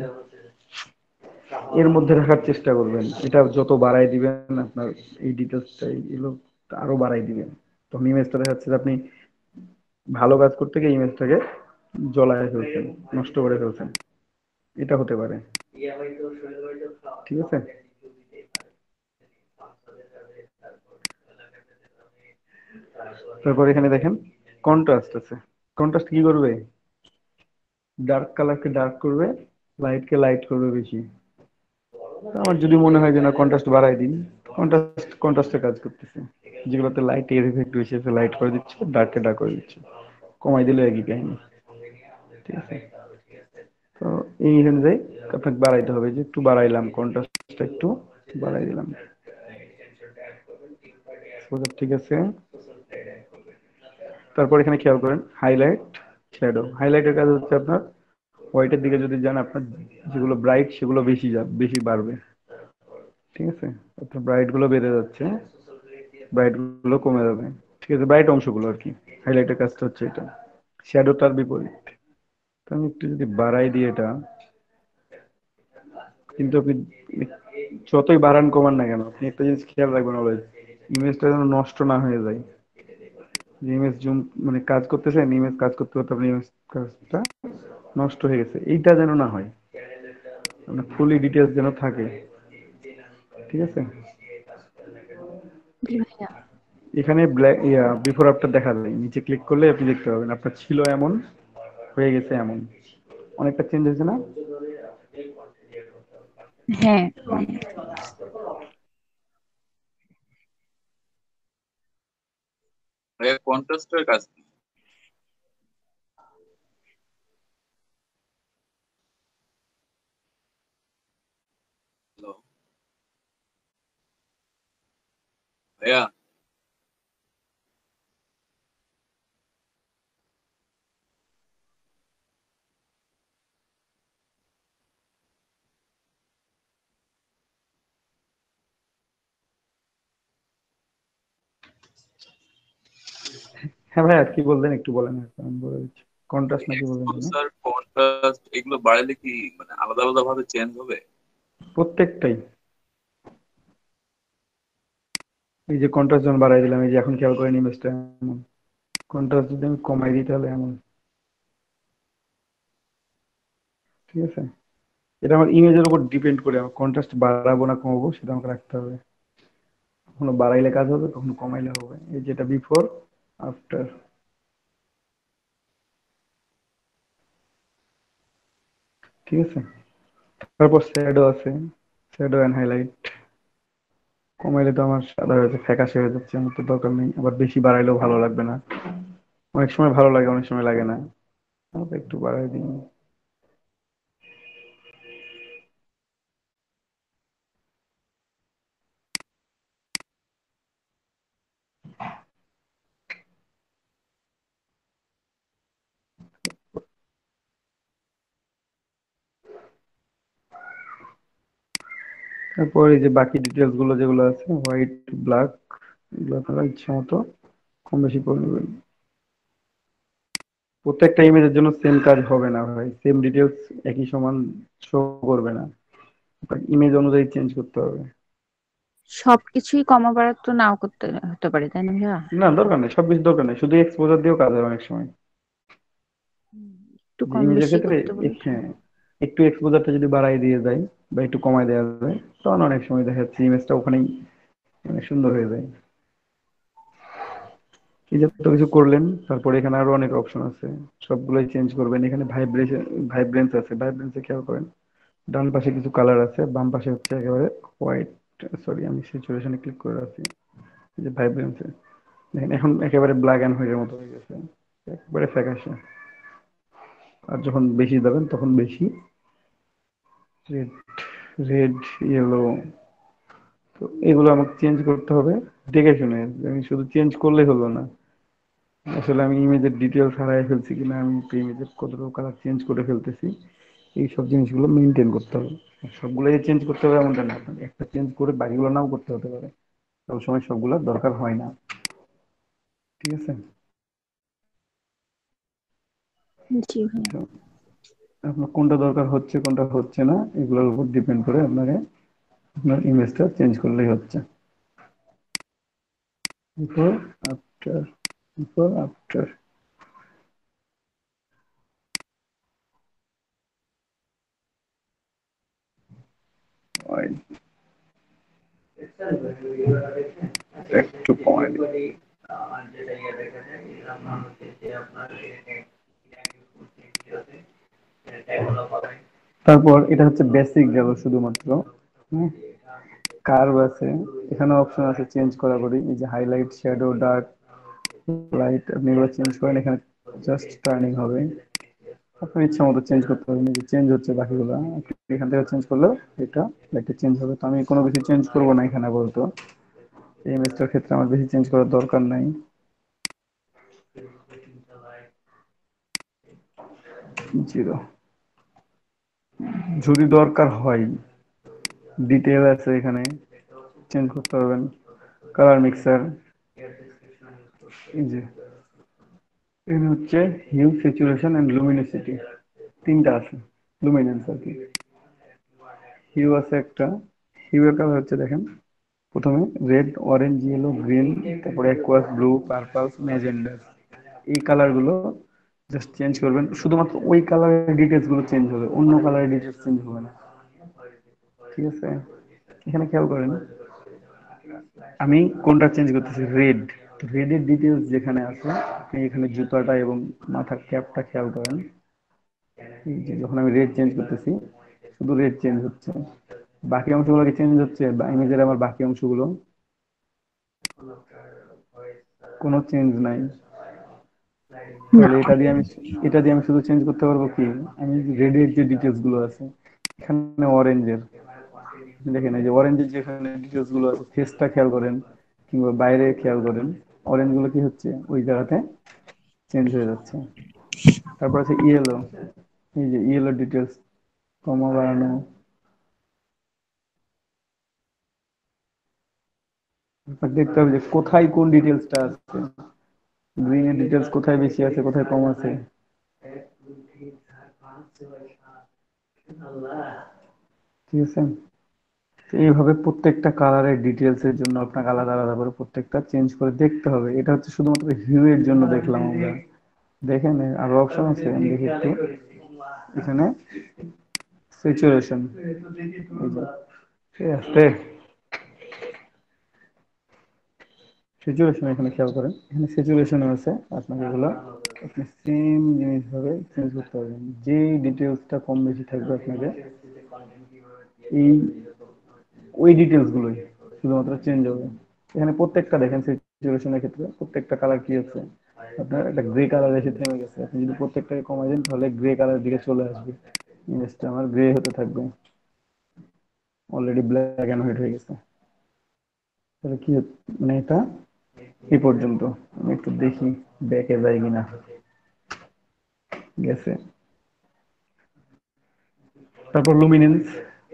এর মধ্যে রাখার চেষ্টা করবেন। এটা যত বাড়াই দিবেন আপনার এই ডিটেলসটা এগুলো আরো বাড়াই দিবেন, তখন ইমেজটা দেখা যাচ্ছে যে আপনি ভালো কাজ করতে গিয়ে ইমেজটাকে জ্বলায় ফেলছেন, নষ্ট করে ফেলছেন, এটা হতে পারে। ঠিক আছে, তারপর এখানে দেখেন কন্ট্রাস্ট আছে। কন্ট্রাস্ট কি করবে? ডার্ক কালারকে ডার্ক করবে, লাইট কে লাইট করবে বেশি। আমার যদি মনে হয় যে না কন্ট্রাস্ট বাড়াই দিন, কন্ট্রাস্টের কাজ করতেছে। যেগুলোতে লাইট এর ইফেক্ট বেশি আছে লাইট করে দিচ্ছে, ডার্ককে ডার্ক করে দিচ্ছে, কমাই দিলে একই কাহিনী। ঠিক আছে, তো এই অনুযায়ী আপনাকে বাড়াইতে হবে, যে একটু বাড়াইলাম কন্ট্রাস্টটা, একটু বাড়াই দিলাম। ঠিক আছে, তারপর এখানে খেয়াল করেন হাইলাইট শ্যাডো। হাইলাইটের কাজ হচ্ছে আপনার হোয়াইটের দিকে যদি যান আপনার যেগুলো ব্রাইট সেগুলো বেশি বাড়বে। ঠিক আছে, আপনার ব্রাইট গুলো বেড়ে যাচ্ছে, ব্রাইট গুলো কমে যাবে। ঠিক আছে, ব্রাইট অংশগুলো আর কি। হাইলাইটের কাজটা হচ্ছে এটা, শ্যাডো তার বিপরীত। তো আমি একটু যদি বাড়াই দিই এটা, কিন্তু আপনি যতই বাড়ান কমান না কেন, আপনি একটা জিনিস খেয়াল রাখবেন অলওয়েজ, ইমেজটা যেন নষ্ট না হয়ে যায়। যে ইমেজ জুম মানে কাজ করতেছেন, ইমেজ কাজ করতে করতে আপনি ইমেজ কাজটা নষ্ট হয়ে গেছে, এইটা যেন না হয়, মানে ফুলি ডিটেলস যেন থাকে। ঠিক আছে, জি ভাইয়া। এখানে ব্ল্যাক বিফোর আফটার দেখা যায়, নিচে ক্লিক করলে আপনি দেখতে পাবেন আপনার ছিল এমন হয়ে গেছে এমন, অনেকটা চেঞ্জ হয়েছে না? হ্যাঁ অনেক। ভাইয়া কন্ট্রাস্টের কাজ কি? Hello? ভাইয়া হ্যাঁ ভাইয়া কি বললেন একটু বলেন, আমি বলে দিচ্ছি। কন্ট্রাস্ট নাকি বললেন যেন? এক্সপোজার কন্ট্রাস্ট এগুলো বাড়ালে কি মানে আলাদা আলাদা ভাবে চেঞ্জ হবে? প্রত্যেকটাই। এই যে কন্ট্রাস্ট যখন বাড়াই দিলাম, এই যে এখন খেয়াল করেন ইমেজটা এমন, কন্ট্রাস্ট যদি আমি কমাই দিই তাহলে এমন। ঠিক আছে, এটা আমার ইমেজের উপর ডিপেন্ড করে, আমার কন্ট্রাস্ট বাড়াবো না কমাবো সেটা আমাকে রাখতে হবে। কখনো বাড়াইলে কাজ হবে, কখনো কমাইলে হবে। এই যেটা বিফোর আফটার। ঠিক আছে, তারপর শ্যাডো আছে, শ্যাডো এন্ড হাইলাইট। কমাইলে তো আমার সাদা হয়ে যাচ্ছে, ফ্যাকাশে হয়ে যাচ্ছে, আমার তো দরকার নেই। আবার বেশি বাড়াইলেও ভালো লাগবে না, অনেক সময় ভালো লাগে অনেক সময় লাগে না, আমাকে একটু বাড়াই দিন। তারপর এই যে বাকি ডিটেলস গুলো যেগুলো আছে হোয়াইট ব্ল্যাক, এগুলো আপনারা ইচ্ছা মতো কম বেশি করে নেবেন। প্রত্যেকটা ইমেজের জন্য সেম কাজ হবে না ভাই, সেম ডিটেলস একই সমান শো করবে না, ইমেজ অনুযায়ী চেঞ্জ করতে হবে। সবকিছুই কমা বাড়া তো নাও করতে হতে পারে, তাই না ভাইয়া? না দরকার নেই, সবকিছু দরকার নেই, শুধু এক্সপোজার দিয়েও কাজ হয় অনেক সময়। একটু যে কম ইমেজের বেশি ক্ষেত্রে করতে বলে তো। হ্যাঁ, একটু এক্সপোজারটা যদি বাড়াই দিয়ে যায় বা একটু কমাই দেওয়া যায়, তখন অনেক সময় দেখা যাচ্ছে ইমেজটা ওখানেই অনেক সুন্দর হয়ে যায়। এই যে এত কিছু করলেন, তারপরে এখানে আরো অনেক অপশন আছে, সবগুলোই চেঞ্জ করবেন। এখানে ভাইব্রেন্স আছে, ভাইব্রেন্সে খেয়াল করেন ডান পাশে কিছু কালার আছে, বাম পাশে হচ্ছে একেবারে হোয়াইট। সরি আমি সিচুয়েশনে ক্লিক করে রাখছি। এই যে ভাইব্রেন্সে দেখেন এখন একেবারে ব্ল্যাক এন্ড হোয়াইটের মতো হয়ে গেছে, একেবারে ফ্যাকাশে। আর যখন বেশি দেবেন তখন বেশি রেড, রেড, ইয়েলো। তো এগুলো আমাকে চেঞ্জ করতে হবে দেখে শুনে, আমি শুধু চেঞ্জ করলেই হলো না, আসলে আমি ইমেজের ডিটেলস হারাই ফেলছি কিনা, আমি ইমেজের কতটুকু কালার চেঞ্জ করে ফেলতেছি, এই সব জিনিসগুলো মেনটেন করতে হবে। সবগুলোই চেঞ্জ করতে হবে এমনটা না, আপনার একটা চেঞ্জ করে বাকিগুলো নাও করতে হতে পারে, সব সময় সবগুলো দরকার হয় না। ঠিক আছে, জি ভাইয়া। তো আপনার কোনটা দরকার হচ্ছে কোনটা হচ্ছে না এগুলোর উপর ডিপেন্ড করে আপনাকে আপনার ইমেজটা চেঞ্জ করলেই হচ্ছে। Before after, before after. একটু কমাই দিই। তারপর এটা হচ্ছে বেসিক গেল শুধুমাত্র। কার্ভ আছে, এখানে অপশন আছে চেঞ্জ করা করি, এই যে হাইলাইট, শ্যাডো, ডার্ক, লাইট, আপনি এগুলো চেঞ্জ করেন, এখানে জাস্ট টার্নিং হবে। আপনার ইচ্ছা মতো চেঞ্জ করতে পারবেন, এই যে চেঞ্জ হচ্ছে বাকিগুলো, আপনি এখান থেকে চেঞ্জ করলেও এটা লাইটটা চেঞ্জ হবে। তো আমি কোনো কিছু চেঞ্জ করবো না এখানে বলতো, এই ইমেজটার ক্ষেত্রে আমার বেশি চেঞ্জ করার দরকার নাই। জিরো, যদি দরকার হয় ডিটেল আছে এখানে চেঞ্জ করতে পারবেন। কালার মিক্সার, এই যে এখানে হচ্ছে হিউ, স্যাচুরেশন এন্ড লুমিনোসিটি, তিনটা আছে, লুমিনেন্স আর কি। হিউ আছে একটা, হিউ এর কালার হচ্ছে দেখেন প্রথমে রেড, অরেঞ্জ, ইয়েলো, গ্রিন, তারপরে অ্যাকুয়াস, ব্লু, পার্পল, ম্যাজেন্ডা, এই কালার গুলো জাস্ট চেঞ্জ করবেন, শুধুমাত্র ওই কালারের ডিটেলস গুলো চেঞ্জ হবে, অন্য কালারের ডিটেলস চেঞ্জ হবে না। ঠিক আছে, এখানে খেয়াল করেন আমি কোনটা চেঞ্জ করতেছি, রেড। রেডের ডিটেলস যেখানে আছে আপনি এখানে জুতাটা এবং মাথার ক্যাপটা খেয়াল করেন, এই যে যখন আমি রেড চেঞ্জ করতেছি শুধু রেড চেঞ্জ হচ্ছে, বাকি অংশগুলো কি চেঞ্জ হচ্ছে? বা ইমেজের আমার বাকি অংশগুলো কোনো চেঞ্জ নাই। না। তাহলে এটা দিয়ে আমি শুধু চেঞ্জ করতে পারবো কি, আমি রেডের যে ডিটেলস গুলো আছে এখানে অরেঞ্জের, দেখেন এই যে অরেঞ্জের যেখানে ডিটেলস গুলো আছে ফেসটা খেয়াল করেন কিংবা বাইরে খেয়াল করেন, অরেঞ্জ গুলো কি হচ্ছে ওই জায়গাতে চেঞ্জ হয়ে যাচ্ছে। তারপর আছে ইয়েলো, এই যে ইয়েলো ডিটেলস কমা বাড়ানো, দেখতে হবে যে কোথায় কোন ডিটেলসটা আছে, গ্রিনের ডিটেলস কোথায় বেশি আছে কোথায় কম আছে। ঠিক আছে, এইভাবে প্রত্যেকটা কালারের ডিটেলস এর জন্য আপনাকে আলাদা আলাদা করে প্রত্যেকটা চেঞ্জ করে দেখতে হবে। এটা হচ্ছে শুধুমাত্র হিউ এর জন্য দেখলাম আমরা, দেখেন আরো অপশন আছে আমি দেখি একটু, এখানে স্যাচুরেশন, এই যে আছে স্যাচুরেশন, এখানে খেয়াল করেন এখানে স্যাচুরেশন আছে, আপনাকে এগুলো আপনি সেম জিনিস ভাবে চেঞ্জ করতে পারবেন, যে ডিটেলসটা কম বেশি থাকবে আপনাকে এই ওই ডিটেলস গুলোই শুধুমাত্র চেঞ্জ হবে। এখানে প্রত্যেকটা দেখেন সিচুয়েশনের ক্ষেত্রে প্রত্যেকটা কালার কি হচ্ছে, আপনার একটা গ্রে কালার এসে থেমে গেছে, আপনি যদি প্রত্যেকটাকে কমাই দেন তাহলে গ্রে কালার দিকে চলে আসবে, ইমেজটা আমার গ্রে হতে থাকবে, অলরেডি ব্ল্যাক এন্ড হোয়াইট হয়ে গেছে। তাহলে কি মানে এটা এই পর্যন্ত, আমি একটু দেখি ব্যাকে যাই কিনা, গেছে। তারপর লুমিনেন্স,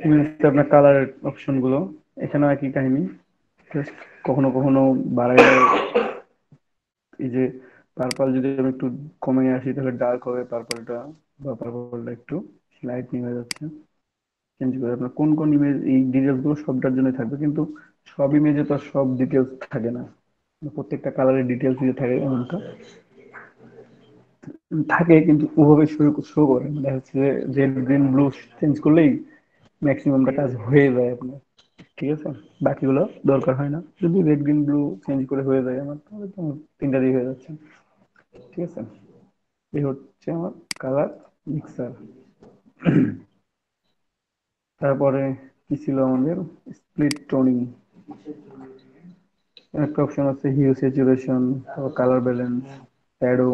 লুমিনেন্স আপনার কালার অপশন গুলো, এখানেও একই কাহিনী, জাস্ট কখনো কখনো বাড়াই, এই যে পার্পল যদি আমি একটু কমে আসি তাহলে ডার্ক হবে পার্পলটা, বা পার্পলটা একটু লাইটনিং হয়ে যাচ্ছে, চেঞ্জ করে আপনার কোন কোন ইমেজ, এই ডিটেলস গুলো সবটার জন্য থাকবে, কিন্তু সব ইমেজে তো আর সব ডিটেলস থাকে না, প্রত্যেকটা কালারের ডিটেলস দিয়ে থাকে এমনটা থাকে, কিন্তু ওভাবে শো করে, মানে হচ্ছে রেড, গ্রিন, ব্লু চেঞ্জ করলেই ম্যাক্সিমামটা কাজ হয়ে যায় আপনার। ঠিক আছে, বাকিগুলো দরকার হয় না, যদি রেড, গ্রিন, ব্লু চেঞ্জ করে হয়ে যায় আমার, তাহলে তো আমার তিনটা দিয়ে হয়ে যাচ্ছে। ঠিক আছে, এই হচ্ছে আমার কালার মিক্সার। তারপরে কি ছিল আমাদের, স্প্লিট টোনিং, একটা অপশন আছে হিউ, স্যাচুরেশন, তারপর কালার ব্যালেন্স, শ্যাডো,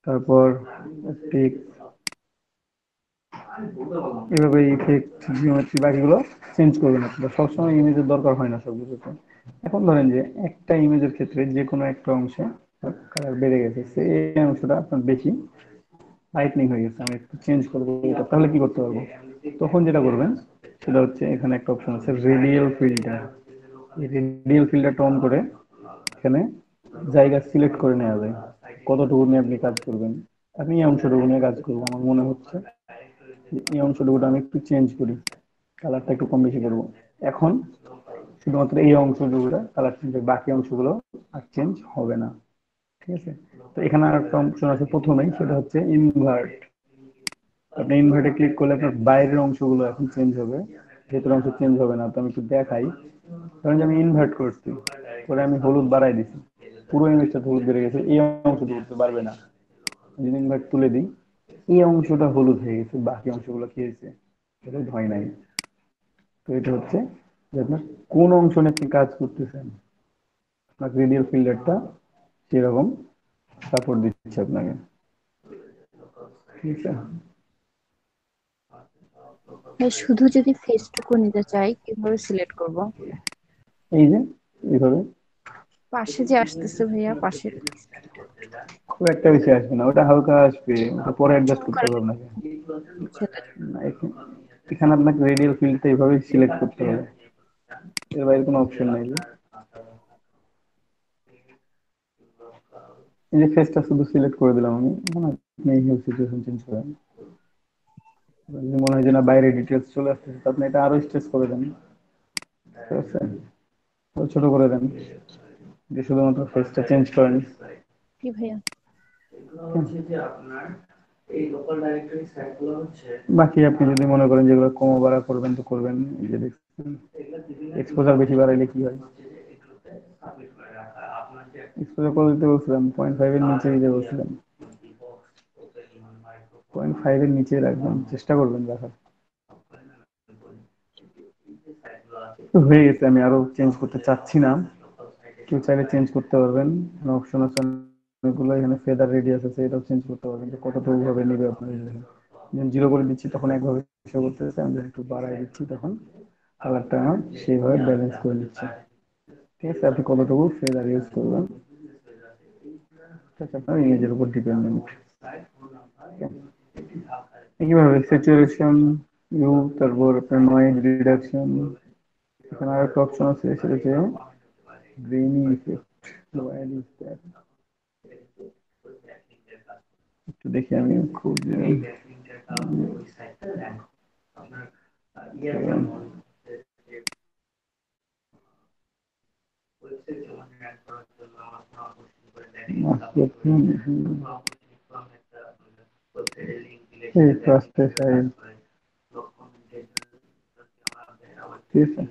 তারপর টেক্সট, এভাবে ইফেক্ট, জিওমেট্রি, বাকিগুলো চেঞ্জ করবেন আপনারা, সবসময় ইমেজের দরকার হয় না সবকিছুতে। এখন ধরেন যে একটা ইমেজের ক্ষেত্রে যে কোনো একটা অংশে কালার বেড়ে গেছে, সেই অংশটা আপনার বেশি লাইটনিং হয়ে গেছে, আমি একটু চেঞ্জ করবো এটা, তাহলে কি করতে পারবো, তখন যেটা করবেন সেটা হচ্ছে এখানে একটা অপশন আছে রেডিয়াল ফিল্টার, এই রেডিয়াল ফিল্টারটা অন করে এখানে জায়গা সিলেক্ট করে নেওয়া যায়, কতটুকু নিয়ে আপনি কাজ করবেন। আমি এই অংশটুকু নিয়ে কাজ করবো, আমার মনে হচ্ছে এই অংশটুকুটা আমি একটু চেঞ্জ করি, কালারটা একটু কম বেশি করবো। এখন শুধুমাত্র এই অংশটুকুটা কালার চেঞ্জ হবে, বাকি অংশগুলো আর চেঞ্জ হবে না। ঠিক আছে, তো এখানে আর একটা অপশন আছে প্রথমেই, সেটা হচ্ছে ইনভার্ট। আপনি ইনভার্টে ক্লিক করলে আপনার বাইরের অংশগুলো এখন চেঞ্জ হবে, ভেতরের অংশ চেঞ্জ হবে না। তো আমি একটু দেখাই, ধরেন যে আমি ইনভার্ট করছি, পরে আমি হলুদ বাড়াই দিছি, পুরো ইমেজটা হলুদ বেড়ে গেছে, এই অংশটা উঠতে পারবে না। যদি ইনভার্ট তুলে দিই, এই অংশটা হলুদ হয়ে গেছে, বাকি অংশগুলো কি হয়েছে, হলুদ হয় নাই। তো এটা হচ্ছে যে আপনার কোন অংশ নিয়ে আপনি কাজ করতেছেন, আপনার রেডিয়াল ফিল্টারটা সেরকম সাপোর্ট দিচ্ছে আপনাকে। ঠিক আছে, ভাই শুধু যদি ফেসটুকু নিতে চাই কিভাবে সিলেক্ট করব? এই যে এইভাবে পাশে যে আসতেছে ভাইয়া, পাশের খুব একটা বেশি আসবে না, ওটা হালকা আসবে, ওটা পরে অ্যাডজাস্ট জুম করতে করে হবে দেখতে আপনাকে। হচ্ছে এটা। না, এখানে আপনাকে রেডিয়াল ফিল্ডটা এইভাবে সিলেক্ট করতে হবে, এর বাইরে কোনো অপশন নাই। এই যে ফেসটা শুধু সিলেক্ট করে দিলাম আমি, এখন আপনি এই সিচুয়েশন চেঞ্জ করেন। যদি মনে হয় যে না বাইরে ডিটেলস চলে আসতেছে, তো আপনি এটা আরো স্ট্রেস করে দেন, ঠিক আছে, ছোট করে দেন, দিয়ে শুধুমাত্র ফেসটা চেঞ্জ করেন। কি ভাইয়া? বাকি আপনি যদি মনে করেন যেগুলো কম বাড়া করবেন তো করবেন। এই যে দেখছেন এক্সপোজার বেশি বাড়াইলে কি হয়, এক্সপোজার কত দিতে বলছিলাম, 0.5 এর নিচে দিতে বলছিলাম, 0.5 এর নিচে রাখবেন, চেষ্টা করবেন রাখার। তো হয়ে গেছে, আমি আরো চেঞ্জ করতে চাচ্ছি না, কেউ চাইলে চেঞ্জ করতে পারবেন। অপশন আছে অনেকগুলো, এখানে ফেদার রেডিয়াস আছে, এটাও চেঞ্জ করতে পারবেন যে কতটুকু ভাবে নেবে আপনার। যখন জিরো করে দিচ্ছি তখন একভাবে শো করতেছে, আমি যখন একটু বাড়াই দিচ্ছি তখন কালারটা আমার সেইভাবে ব্যালেন্স করে নিচ্ছে। ঠিক আছে, আপনি কতটুকু ফেদার ইউজ করবেন সেটা আপনার ইমেজের উপর ডিপেন্ডেন্ট। একইভাবে স্যাচুরেশন ইউ, তারপর আপনার নয়েজ রিডাকশন, এখানে আর একটা অপশন আছে, সেটা হচ্ছে গ্রেইনি ইফেক্ট। একটু দেখি আমি খুব এই ফার্স্টে সাইড, ঠিক আছে,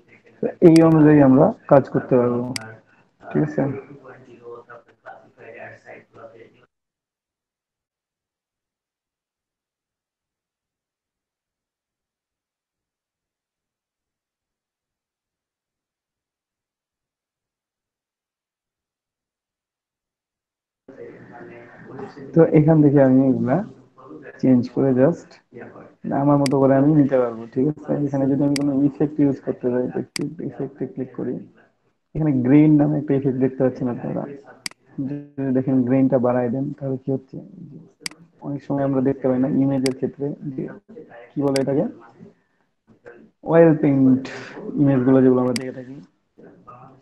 তো এই অনুযায়ী আমরা কাজ করতে পারবো। ঠিক আছে, তো এখান থেকে আমি এগুলা চেঞ্জ করে জাস্ট আমার মতো করে আমি নিতে পারবো। ঠিক আছে, এখানে যদি আমি কোনো ইফেক্ট ইউজ করতে চাই, ইফেক্টে ক্লিক করি, এখানে গ্রেইন নামে একটা ইফেক্ট দেখতে পাচ্ছেন আপনারা। যদি দেখেন গ্রেইনটা বাড়াই দেন তাহলে কি হচ্ছে, অনেক সময় আমরা দেখতে পাই না ইমেজের ক্ষেত্রে যে কি বলে এটাকে, অয়েল পেইন্ট ইমেজ গুলো যেগুলো আমরা দেখে থাকি,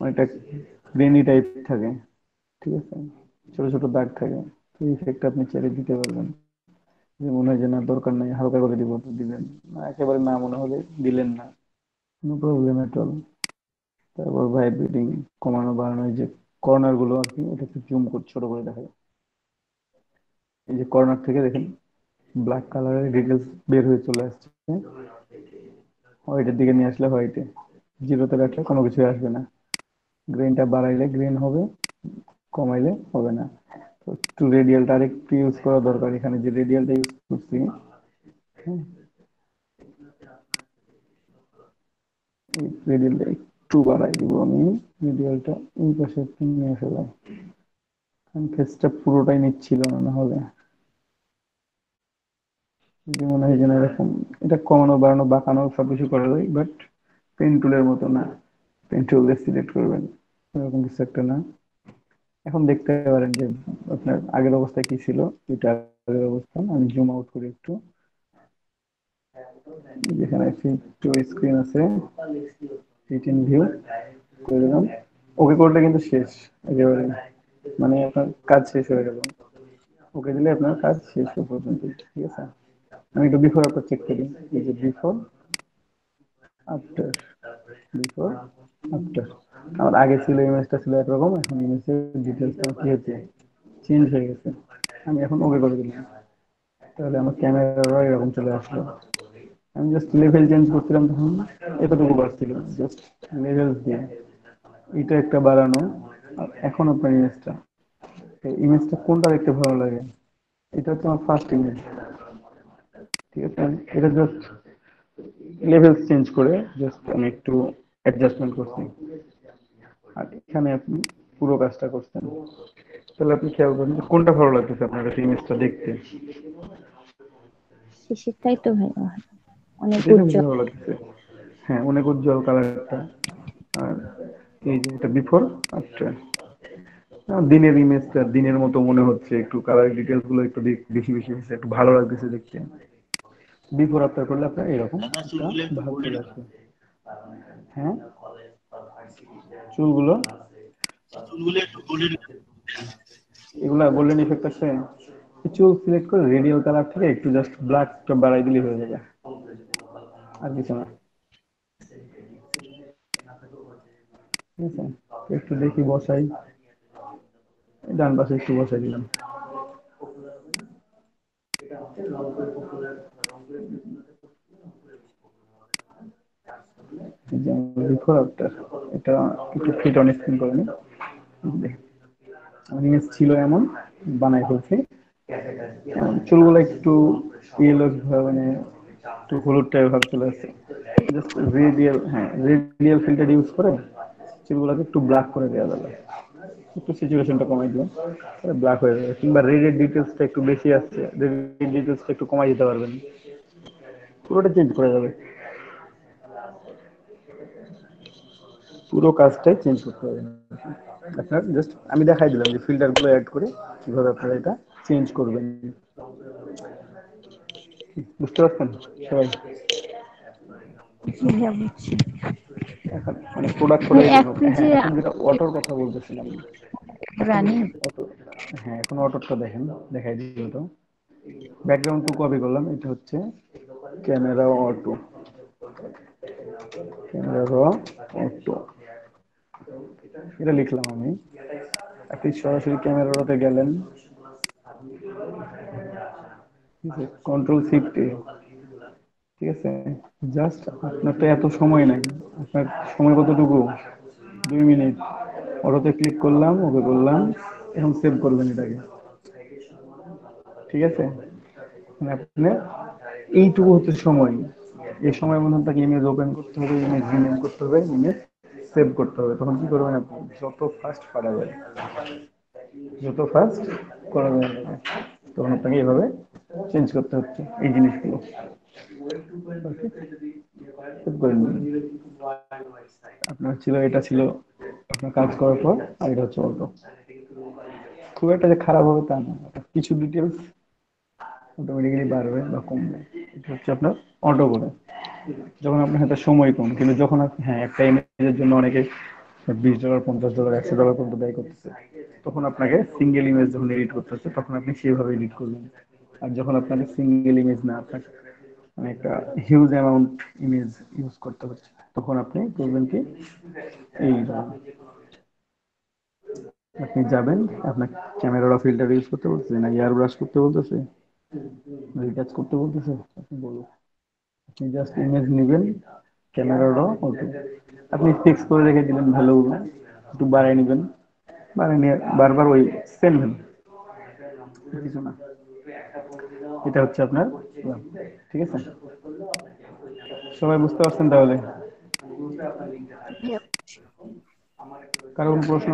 অনেকটা গ্রেনি টাইপ থাকে। ঠিক আছে, ছোট ছোট দাগ থাকে, তো ইফেক্ট আপনি চাইলে দিতে পারবেন। যে মনে হয় যে না দরকার নাই, হালকা করে দিব তো দিলেন না, একেবারে না মনে হলে দিলেন না, নো প্রবলেম এট অল। তারপর ভাইব্রেটিং কমানো বাড়ানো, এই যে কর্নার গুলো আর কি, এটা একটু জুম করে ছোট করে দেখায়। এই যে কর্নার থেকে দেখেন ব্ল্যাক কালারের ডিটেলস বের হয়ে চলে আসছে, হোয়াইটের দিকে নিয়ে আসলে হোয়াইটে, জিরোতে রাখলে কোনো কিছু আসবে না। গ্রেনটা বাড়াইলে গ্রেন হবে, কমাইলে হবে না। তো একটু রেডিয়ালটা আরেকটু ইউজ করা দরকার, এখানে যে রেডিয়ালটা ইউজ করছি, হ্যাঁ, রেডিয়ালটা একটু বাড়াই দিব আমি, রেডিয়ালটা এই পাশে একটু নিয়ে ফেলাই, কারণ ফেসটা পুরোটাই নিচ্ছিল না, না হলে যদি মনে হয় যে না এরকম, এটা কমানো বাড়ানো বাঁকানো সবকিছু করা যায়, বাট পেন টুলের মতো না, পেন টুল দিয়ে সিলেক্ট করবেন এরকম কিছু একটা না। এখন দেখতে পারেন যে আপনার আগের অবস্থায় কি ছিল, এটা আগের অবস্থা। আমি জুম আউট করি একটু, যেখানে একটু স্ক্রিন আছে, 18 ভিউ, করে দিলাম। ওকে করলে কিন্তু শেষ একেবারে, মানে আপনার কাজ শেষ হয়ে গেল। ওকে দিলে আপনার কাজ শেষ হয়ে পর্যন্ত, ঠিক আছে। আমি একটু বিফোর আফটার চেক করি, এই যে বিফোর আফটার, বিফোর আফটার। আমার আগে ছিল ইমেজটা ছিল একরকম, এখন ইমেজের ডিটেলসটা কি হয়েছে, চেঞ্জ হয়ে গেছে। আমি এখন ওকে করে দিলাম, তাহলে আমার ক্যামেরা এরকম চলে আসলো। আমি জাস্ট লেভেল চেঞ্জ করছিলাম তখন, এতটুকু বাড়ছিল, জাস্ট লেভেল দিয়ে এটা একটা বাড়ানো। আর এখন আপনার ইমেজটা, ইমেজটা কোনটা দেখতে ভালো লাগে, এটা হচ্ছে আমার ফার্স্ট ইমেজ, ঠিক আছে। এটা জাস্ট লেভেল চেঞ্জ করে জাস্ট আমি একটু অ্যাডজাস্টমেন্ট করছি, আর এখানে আপনি পুরো কাজটা করছেন। তাহলে আপনি খেয়াল করেন যে কোনটা ভালো লাগতেছে আপনার কাছে ইমেজটা দেখতে, শেষেরটাই তো ভাই অনেক এটা বেশি উজ্জ্বল। ভালো লাগতেছে। হ্যাঁ, অনেক উজ্জ্বল কালারটা। আর এই যে এটা বিফোর আফটার, দিনের ইমেজটা দিনের মতো মনে হচ্ছে, একটু কালার ডিটেলস গুলো একটু বেশি বেশি হচ্ছে, একটু ভালো লাগতেছে দেখতে। বিফোর আফটার করলে আপনার এরকম দাদা একটা চুলগুলো একটু ভাব গোল্ডেন চলে আসবে। হ্যাঁ, চুলগুলো, চুলগুলো একটু গোল্ডেন। এগুলা গোল্ডেন ইফেক্ট আছে। চুল সিলেক্ট করে রেডিয়াল কালার থেকে একটু জাস্ট ব্ল্যাকটা বাড়াই দিলে হয়ে যাবে, আর কিছু না, ঠিক আছে। একটু দেখি বসাই, ডান পাশে একটু বসাই দিলাম। বিফোর আফটার, এটা একটু ফিট অন স্ক্রিন করে নিই। আমার ইমেজ ছিল এমন, বানাই ফেলছি। চুলগুলো একটু ইয়েলো, মানে একটু হলুদ টাইপ ভাব চলে আসছে। জাস্ট রেডিয়াল, হ্যাঁ রেডিয়াল ফিল্টার ইউজ করে চুলগুলোকে একটু ব্ল্যাক করে দেওয়া যাবে, একটু সিচুয়েশনটা কমাই দিলাম, ব্ল্যাক হয়ে যাবে। কিংবা রেডের ডিটেলসটা একটু বেশি আসছে, রেডের ডিটেলসটা একটু কমাই দিতে পারবেন, পুরোটা চেঞ্জ করে যাবে। পুরো কাজটাই চেঞ্জ করতে হবে আপনার। জাস্ট আমি দেখাই দিলাম যে ফিল্টার গুলো অ্যাড করে কিভাবে আপনারা এটা চেঞ্জ করবেন। বুঝতে পারছেন সবাই? জি ভাইয়া বুঝছি। এখন মানে প্রোডাক্ট ভাই কোডাই, এক হ্যাঁ পেজে এখন যেটা অটোর কথা বলতেছিলাম, এখন রানিং। অটো, হ্যাঁ এখন অটোটা দেখেন, দেখাই দিই। অটো ব্যাকগ্রাউন্ড টু কপি করলাম, এটা হচ্ছে ক্যামেরা অটো, ক্যামেরা অটো, এটা লিখলাম আমি। আপনি সরাসরি ক্যামেরাতে গেলেন, কন্ট্রোল শিফট এ, ঠিক আছে। জাস্ট আপনার তো এত সময় নাই, আপনার সময় কতটুকু, 2 মিনিট। অটোতে ক্লিক করলাম, ওকে করলাম, এখন সেভ করবেন এটাকে, ঠিক আছে। মানে আপনি এইটুকু হচ্ছে সময়, এই সময়ের মধ্যে আপনাকে ইমেজ ওপেন করতে হবে, ইমেজ রিনেম করতে হবে, ইমেজ সেভ করতে হবে। তখন কি করবেন আপনি, যত ফাস্ট পারা যায়, যত ফাস্ট করা যায় তখন আপনাকে এইভাবে চেঞ্জ করতে হচ্ছে এই জিনিসগুলো। সেভ করে নিন। আপনার ছিল, এটা ছিল আপনার কাজ করার পর, আর এটা হচ্ছে অটো। খুব একটা যে খারাপ হবে তা না, কিছু ডিটেলস অটোমেটিক্যালি বাড়বে বা কমবে। এটা হচ্ছে আপনার অটো করে, যখন আপনার হাতে সময় কম, কিন্তু যখন আপনি, হ্যাঁ একটা ইমেজের জন্য অনেকে $20, $50, $100 পর্যন্ত ব্যয় করতেছে, তখন আপনাকে সিঙ্গেল ইমেজ যখন এডিট করতে হচ্ছে তখন আপনি সেভাবে এডিট করবেন। আর যখন আপনাকে সিঙ্গেল ইমেজ না, আপনাকে মানে একটা হিউজ অ্যামাউন্ট ইমেজ ইউজ করতে হচ্ছে, তখন আপনি করবেন কি, এই আপনি যাবেন, আপনার ক্যামেরা ফিল্টার ইউজ করতে বলতেছে না এয়ার ব্রাশ করতে বলতেছে, রিটাচ করতে বলতেছে, আপনি বলুন। আপনি জাস্ট ইমেজ নেবেন, ক্যামেরা র ওকে, আপনি ফিক্স করে রেখে দিলেন ভ্যালু, একটু বাড়াই নেবেন, বাড়াই নিয়ে বারবার ওই সেম ভ্যালু, কিছু না। এটা হচ্ছে আপনার, ঠিক আছে। সবাই বুঝতে পারছেন তাহলে? ভাইয়া কারো কোনো প্রশ্ন?